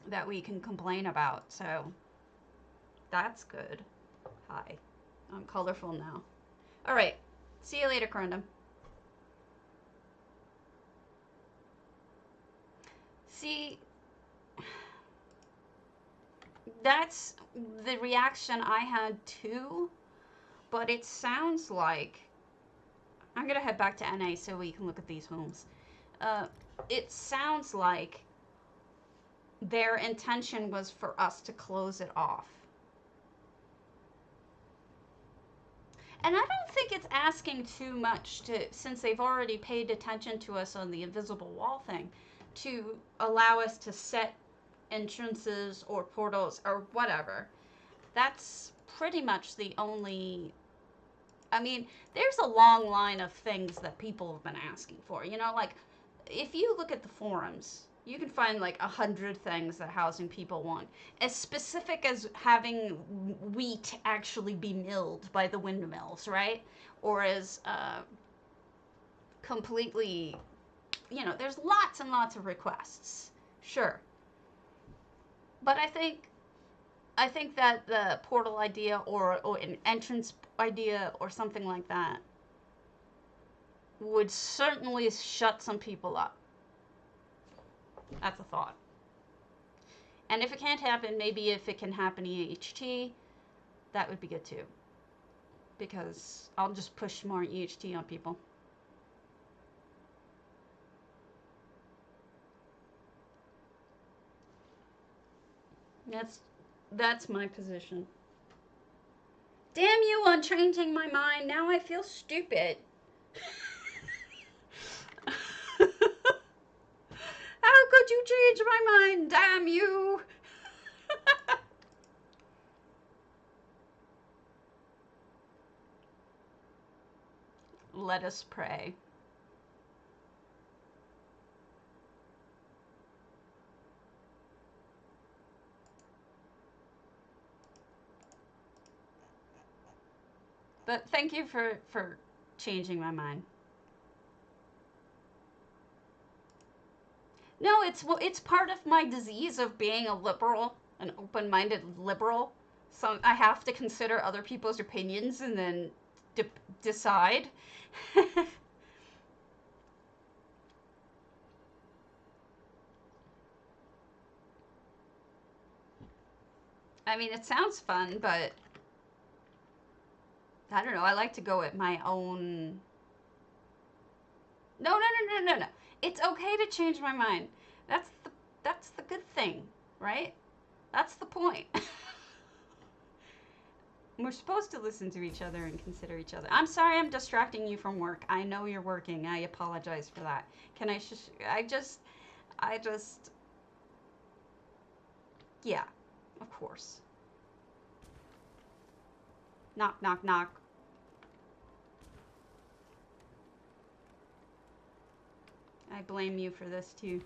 that we can complain about. So that's good. Hi, I'm colorful now. All right. See you later, Corundum. See, that's the reaction I had too, but it sounds like I'm gonna head back to NA so we can look at these homes. Uh, it sounds like their intention was for us to close it off. And I don't think it's asking too much to, since they've already paid attention to us on the invisible wall thing, to allow us to set entrances or portals or whatever. That's pretty much the only. I mean, there's a long line of things that people have been asking for. You know, like if you look at the forums, you can find like 100 things that housing people want, as specific as having wheat actually be milled by the windmills, right? Or as completely, there's lots and lots of requests. Sure. But I think that the portal idea or an entrance idea or something like that would certainly shut some people up. That's a thought. And if it can't happen, maybe if it can happen EHT, that would be good too. Because I'll just push more EHT on people. That's my position. Damn you on changing my mind. Now I feel stupid. How could you change my mind? Damn you. Let us pray. But thank you for changing my mind. No, it's part of my disease of being a liberal, an open-minded liberal. So I have to consider other people's opinions and then decide. I mean, it sounds fun, but I don't know. I like to go at my own. No, no, no, no, no, no. It's okay to change my mind. That's the good thing, right? That's the point. We're supposed to listen to each other and consider each other. I'm sorry I'm distracting you from work. I know you're working. I apologize for that. Can I just yeah, of course. Knock, knock, knock. I blame you for this too.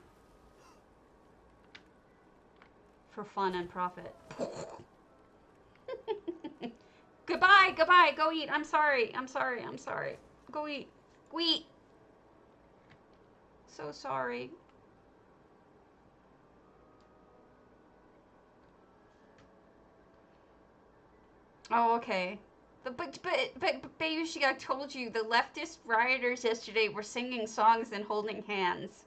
For fun and profit. Goodbye, goodbye, go eat. I'm sorry, I'm sorry, I'm sorry. Go eat. Go eat. So sorry. Oh, okay. But Bayushi, I told you the leftist rioters yesterday were singing songs and holding hands.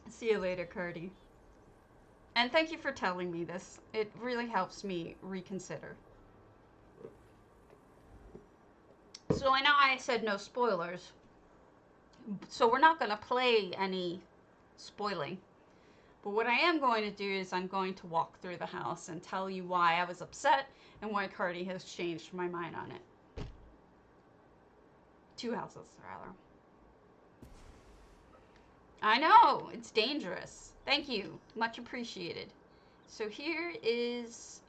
See you later, Cardi. And thank you for telling me this. It really helps me reconsider. So I know I said no spoilers. So we're not going to play any spoiling. But what I am going to do is I'm going to walk through the house and tell you why I was upset and why Cardi has changed my mind on it. 2 houses, rather. I know, it's dangerous. Thank you. Much appreciated. So here is,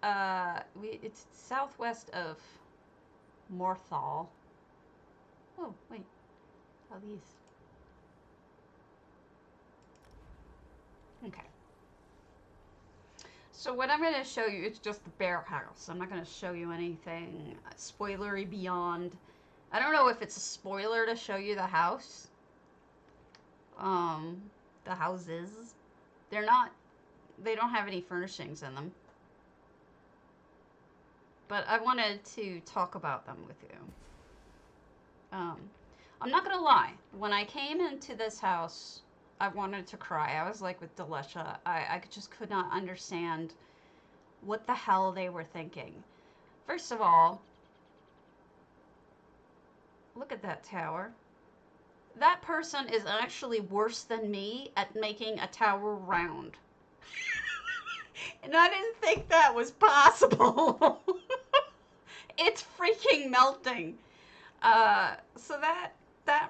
it's southwest of Morthal. Oh, wait. How these? Okay. So what I'm going to show you, it's just the bare house. I'm not going to show you anything spoilery beyond. I don't know if it's a spoiler to show you the house. The houses. They're not, they don't have any furnishings in them. But I wanted to talk about them with you. I'm not going to lie. When I came into this house, I wanted to cry. I was like with Delesha. I just could not understand what the hell they were thinking. First of all, look at that tower. That person is actually worse than me at making a tower round. And I didn't think that was possible. It's freaking melting. So that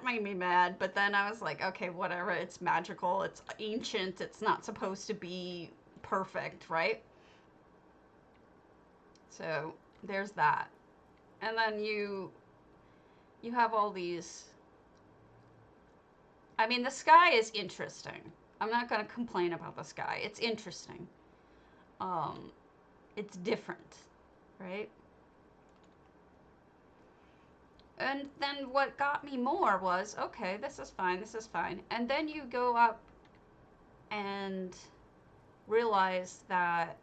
made me mad, but then I was like, okay, whatever, it's magical, it's ancient, it's not supposed to be perfect, right? So there's that. And then you have all these. I mean, the sky is interesting. I'm not going to complain about the sky. It's interesting. It's different, right? And then what got me more was, okay, this is fine, this is fine. And then you go up and realize that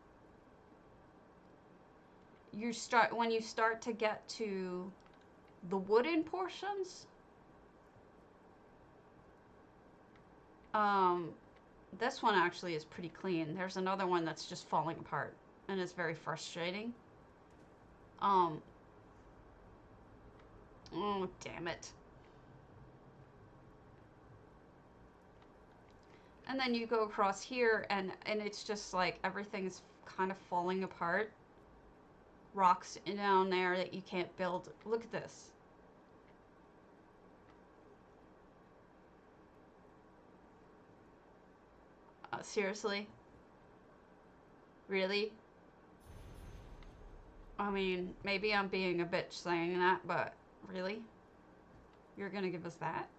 when you start to get to the wooden portions, this one actually is pretty clean. There's another one that's just falling apart, and it's very frustrating. Oh, damn it. And then you go across here, and it's just like everything's kind of falling apart. Rocks down there that you can't build. Look at this. Seriously? Really? I mean, maybe I'm being a bitch saying that, but really? You're gonna give us that?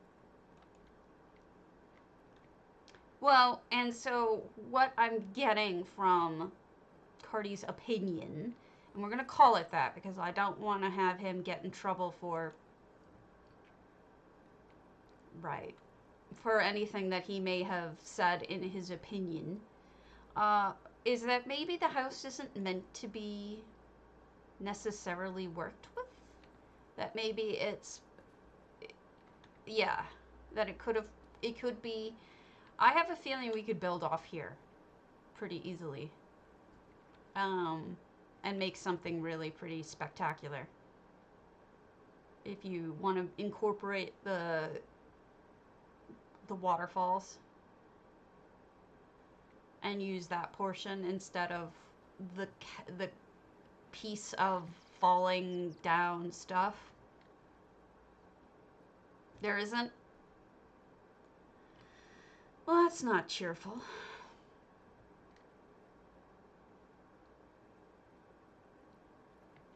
Well, and so what I'm getting from Cardi's opinion, and we're gonna call it that because I don't want to have him get in trouble for, right, for anything that he may have said in his opinion, is that maybe the house isn't meant to be necessarily worked with. That maybe it's, yeah, that it could be. I have a feeling we could build off here pretty easily, and make something really pretty spectacular. If you want to incorporate the waterfalls and use that portion instead of the piece of falling down stuff. There isn't? Well, that's not cheerful.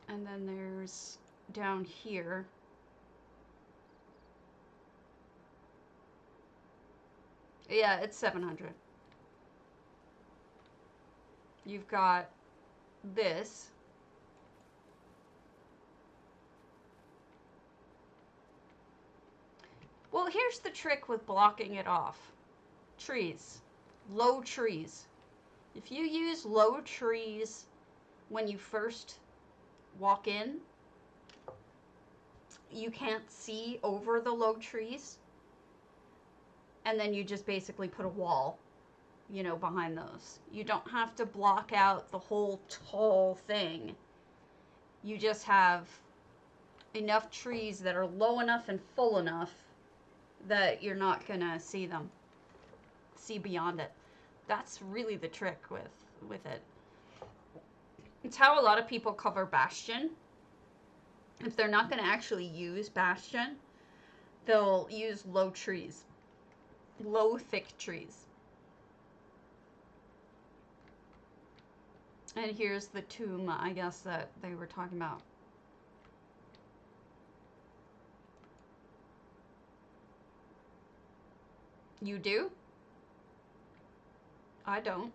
And then there's down here. Yeah, it's 700. You've got this. here's the trick with blocking it off. Trees. Low trees. If you use low trees when you first walk in, you can't see over the low trees. And then you just basically put a wall, you know, behind those. You don't have to block out the whole tall thing. You just have enough trees that are low enough and full enough that you're not gonna see them, see beyond it. That's really the trick with it. It's how a lot of people cover Bastion. If they're not gonna actually use Bastion, they'll use low trees, low thick trees. And here's the tomb, I guess, that they were talking about. You do? I don't.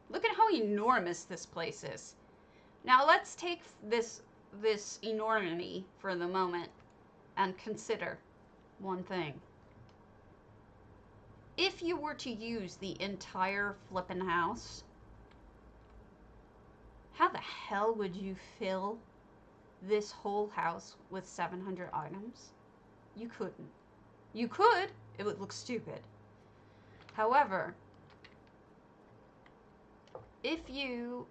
Look at how enormous this place is. Now let's take this enormity for the moment and consider one thing. If you were to use the entire flippin' house, how the hell would you fill this whole house with 700 items? You couldn't. You could, it would look stupid. However, if you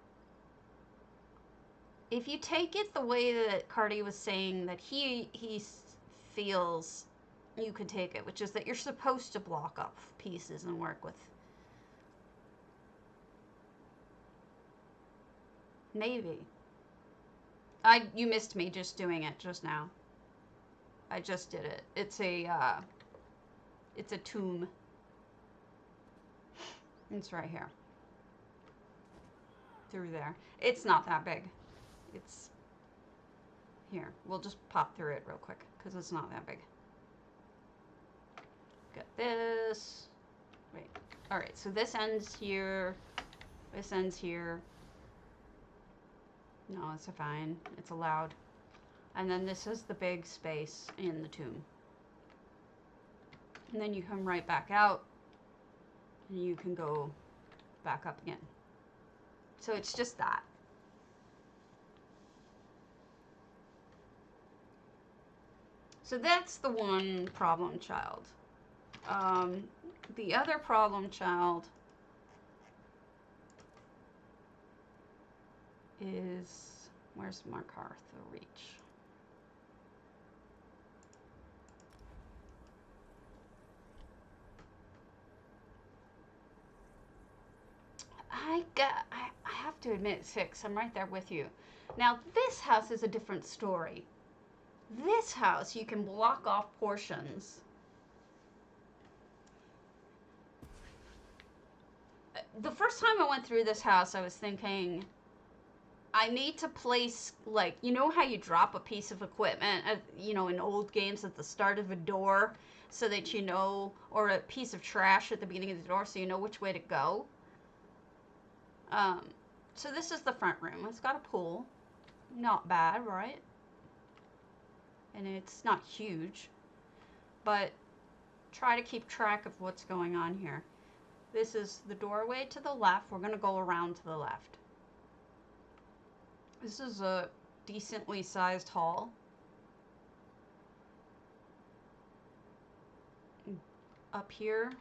take it the way that Cardi was saying that he feels you could take it, which is that you're supposed to block up pieces and work with. Maybe. You missed me just doing it just now. I just did it. It's a tomb. It's right here. Through there. It's not that big. It's here. We'll just pop through it real quick because it's not that big. Got this. Wait. Alright, so this ends here. This ends here. No, it's fine. It's allowed. And then this is the big space in the tomb. And then you come right back out. And you can go back up again. So it's just that. So that's the one problem child. The other problem child is, where's MacArthur Reach? I have to admit, 6, I'm right there with you. Now, this house is a different story. This house, you can block off portions. The first time I went through this house, I was thinking, I need to place, like, you know how you drop a piece of equipment, you know, in old games at the start of a door, so that you know, or a piece of trash at the beginning of the door, so you know which way to go? So this is the front room. It's got a pool. Not bad, right? And it's not huge, but try to keep track of what's going on here. This is the doorway to the left. We're going to go around to the left. This is a decently sized hall. Up here,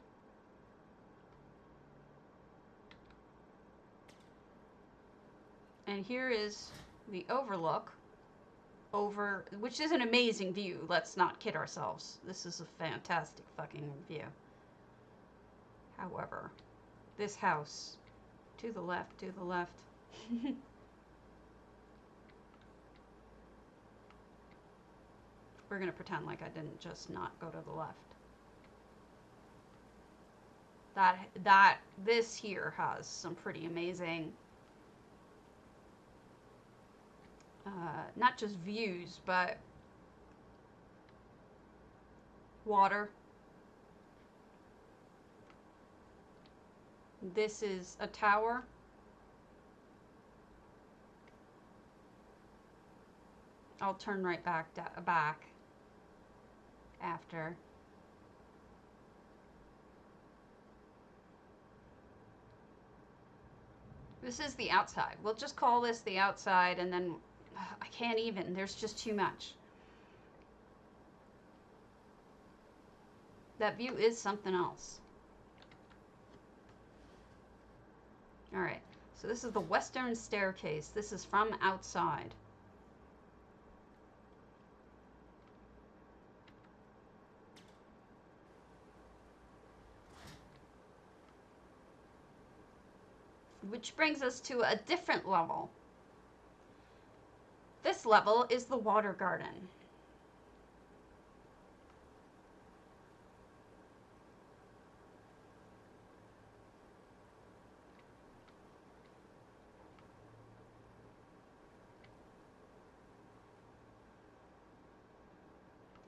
and here is the overlook over, which is an amazing view. Let's not kid ourselves. This is a fantastic fucking view. However, this house, to the left, to the left. We're gonna pretend like I didn't just not go to the left. This here has some pretty amazing, not just views, but water. This is a tower. I'll turn right back. after. This is the outside. We'll just call this the outside, and then I can't even. There's just too much. That view is something else. All right. So this is the western staircase. This is from outside. Which brings us to a different level. This level is the water garden.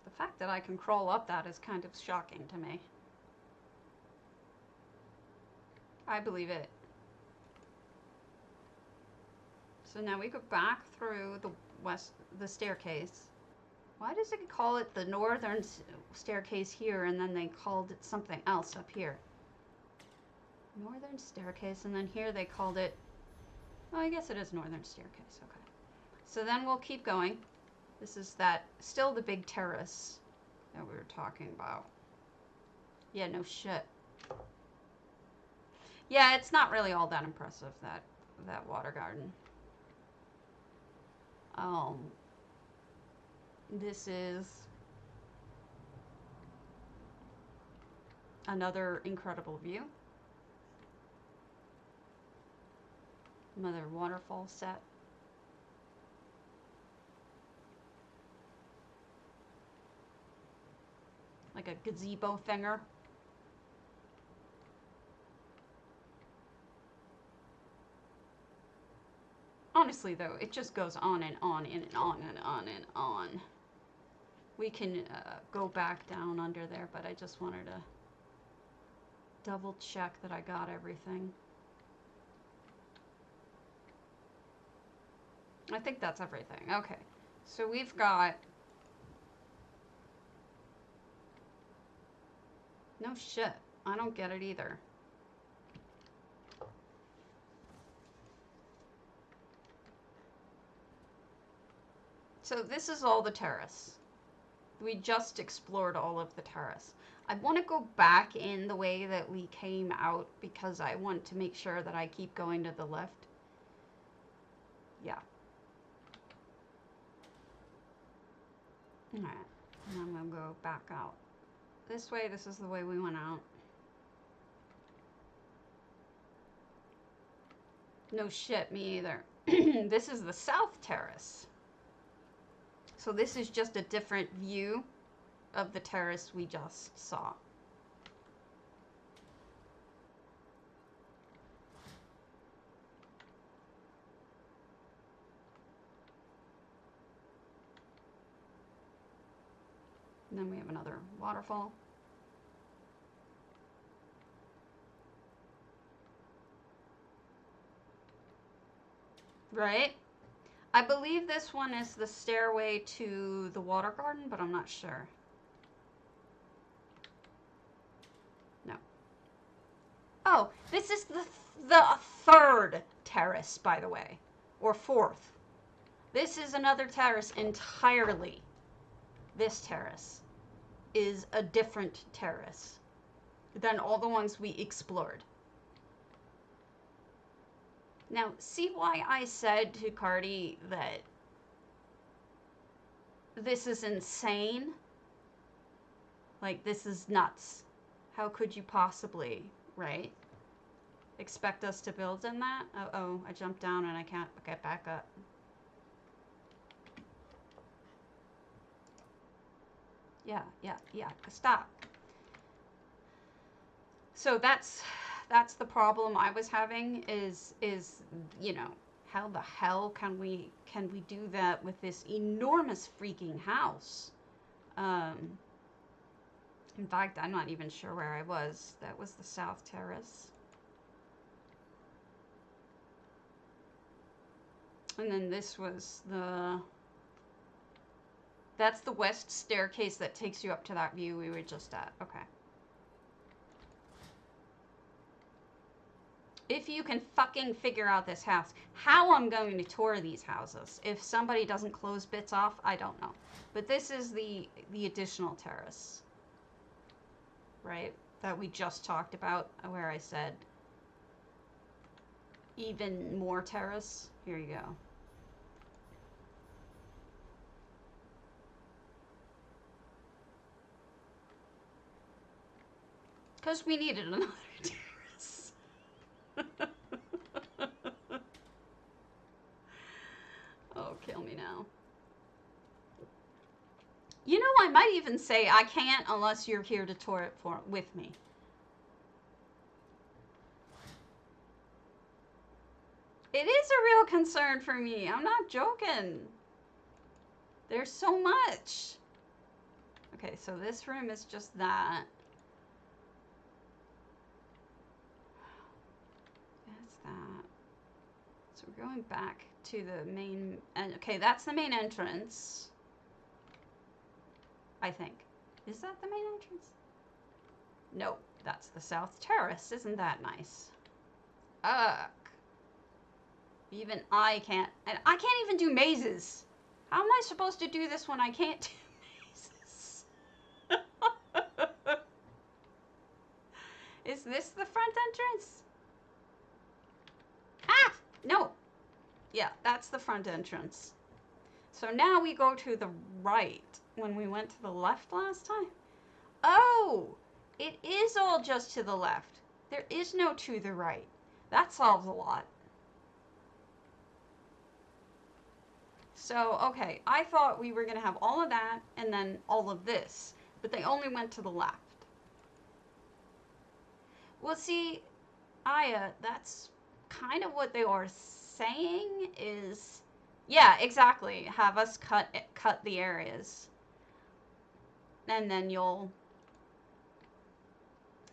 The fact that I can crawl up that is kind of shocking to me. I believe it. So now we go back through the staircase. Why does it call it the northern staircase here, and then they called it something else up here? Northern staircase, and then here they called it, oh, I guess it is northern staircase, okay. So then we'll keep going. This is still the big terrace that we were talking about. Yeah, no shit. Yeah, it's not really all that impressive, that water garden. This is another incredible view. Another waterfall set. Like a gazebo thinger. Honestly, though, it just goes on and on and on and on and on. We can go back down under there, but I just wanted to double check that I got everything. I think that's everything. Okay, so we've got... No shit, I don't get it either. So this is all the terrace. We just explored all of the terrace. I want to go back in the way that we came out because I want to make sure that I keep going to the left. Yeah. Alright, and I'm going to go back out. This way, this is the way we went out. No shit, me either. This is the south terrace. So this is just a different view of the terrace we just saw. And then we have another waterfall. Right? I believe this one is the stairway to the water garden, but I'm not sure. No. Oh, this is the third terrace, by the way. Or fourth. This is another terrace entirely. This terrace is a different terrace than all the ones we explored. Now, see why I said to Cardi that this is insane? Like, this is nuts. How could you possibly, right, expect us to build in that? Uh-oh, I jumped down and I can't get back up. Yeah, stop. So that's the problem I was having is, you know, how the hell can we do that with this enormous freaking house? In fact, I'm not even sure where I was. That was the South Terrace. And then this was That's the west staircase that takes you up to that view we were just at. Okay. If you can fucking figure out this house, how I'm going to tour these houses. If somebody doesn't close bits off, I don't know. But this is the additional terrace, right? That we just talked about, where I said even more terrace. Here you go. Because we needed another terrace. Oh, kill me now. You know, I might even say I can't unless you're here to tour it with me. It is a real concern for me. I'm not joking. There's so much. Okay, so this room is just that. That's that. So we're going back to the main, and okay, that's the main entrance. I think. Is that the main entrance? No, that's the south terrace. Isn't that nice? Ugh. Even I can't, and I can't even do mazes. How am I supposed to do this when I can't do mazes? Is this the front entrance? Ah! No. Yeah, that's the front entrance. So now we go to the right when we went to the left last time. Oh, it is all just to the left. There is no to the right. That solves a lot. So, okay, I thought we were going to have all of that and then all of this, but they only went to the left. Well, see, Aya, that's kind of what they are saying is, yeah, exactly. Have us cut the areas. And then you'll,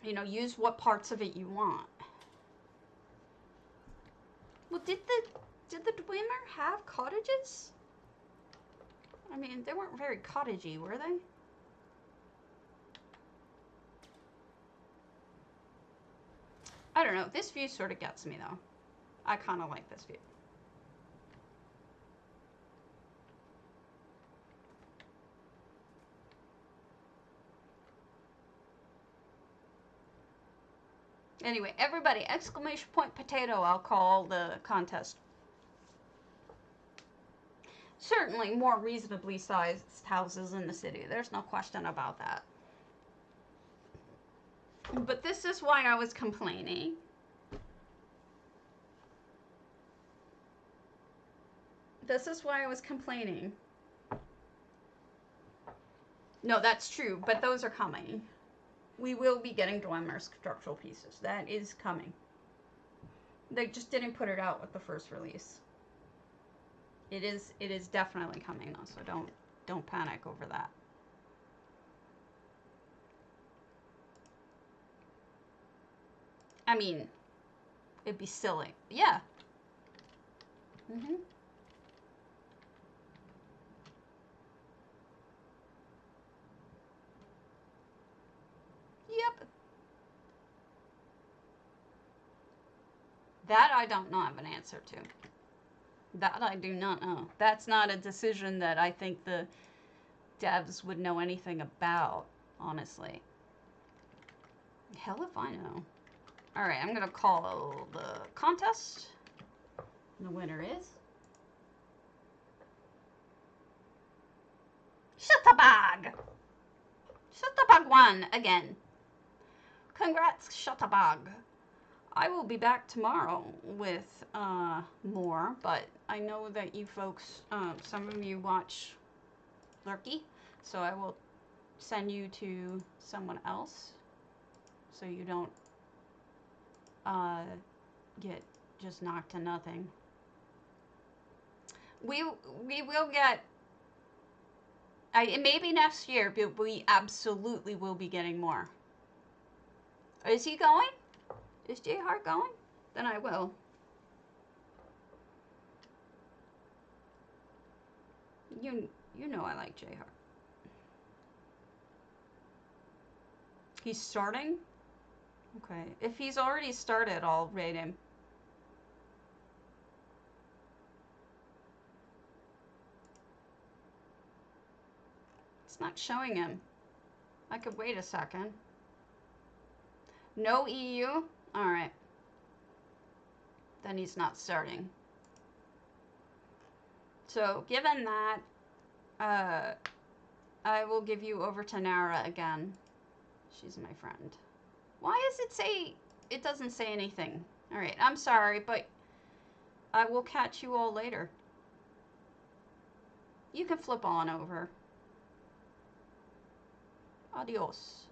you know, use what parts of it you want. Well, did the Dwemer have cottages? I mean, they weren't very cottagey, were they? I don't know. This view sort of gets me, though. I kind of like this view. Anyway, everybody, exclamation point potato, I'll call the contest. Certainly more reasonably sized houses in the city. There's no question about that. But this is why I was complaining. This is why I was complaining. No, that's true, but those are coming. We will be getting Dwemer structural pieces. That is coming. They just didn't put it out with the first release. It is definitely coming though, so don't panic over that. I mean, it'd be silly. Yeah. Mhm. Yep. That I don't know have an answer to. That I do not know. That's not a decision that I think the devs would know anything about, honestly. Hell if I know. Alright, I'm gonna call the contest. The winner is Shutterbug! Shutterbug won again. Congrats, Shutterbug. I will be back tomorrow with more, but I know that you folks, some of you watch Lurky, so I will send you to someone else so you don't get just knocked to nothing. We will get, maybe next year, but we absolutely will be getting more. Is he going? Is J Hart going? Then I will. You know I like J-Heart. He's starting? Okay. If he's already started, I'll rate him. It's not showing him. I could wait a second. No EU? Alright. Then he's not starting. So, given that, I will give you over to Nara again. She's my friend. Why does it say... It doesn't say anything. Alright, I'm sorry, but I will catch you all later. You can flip on over. Adios.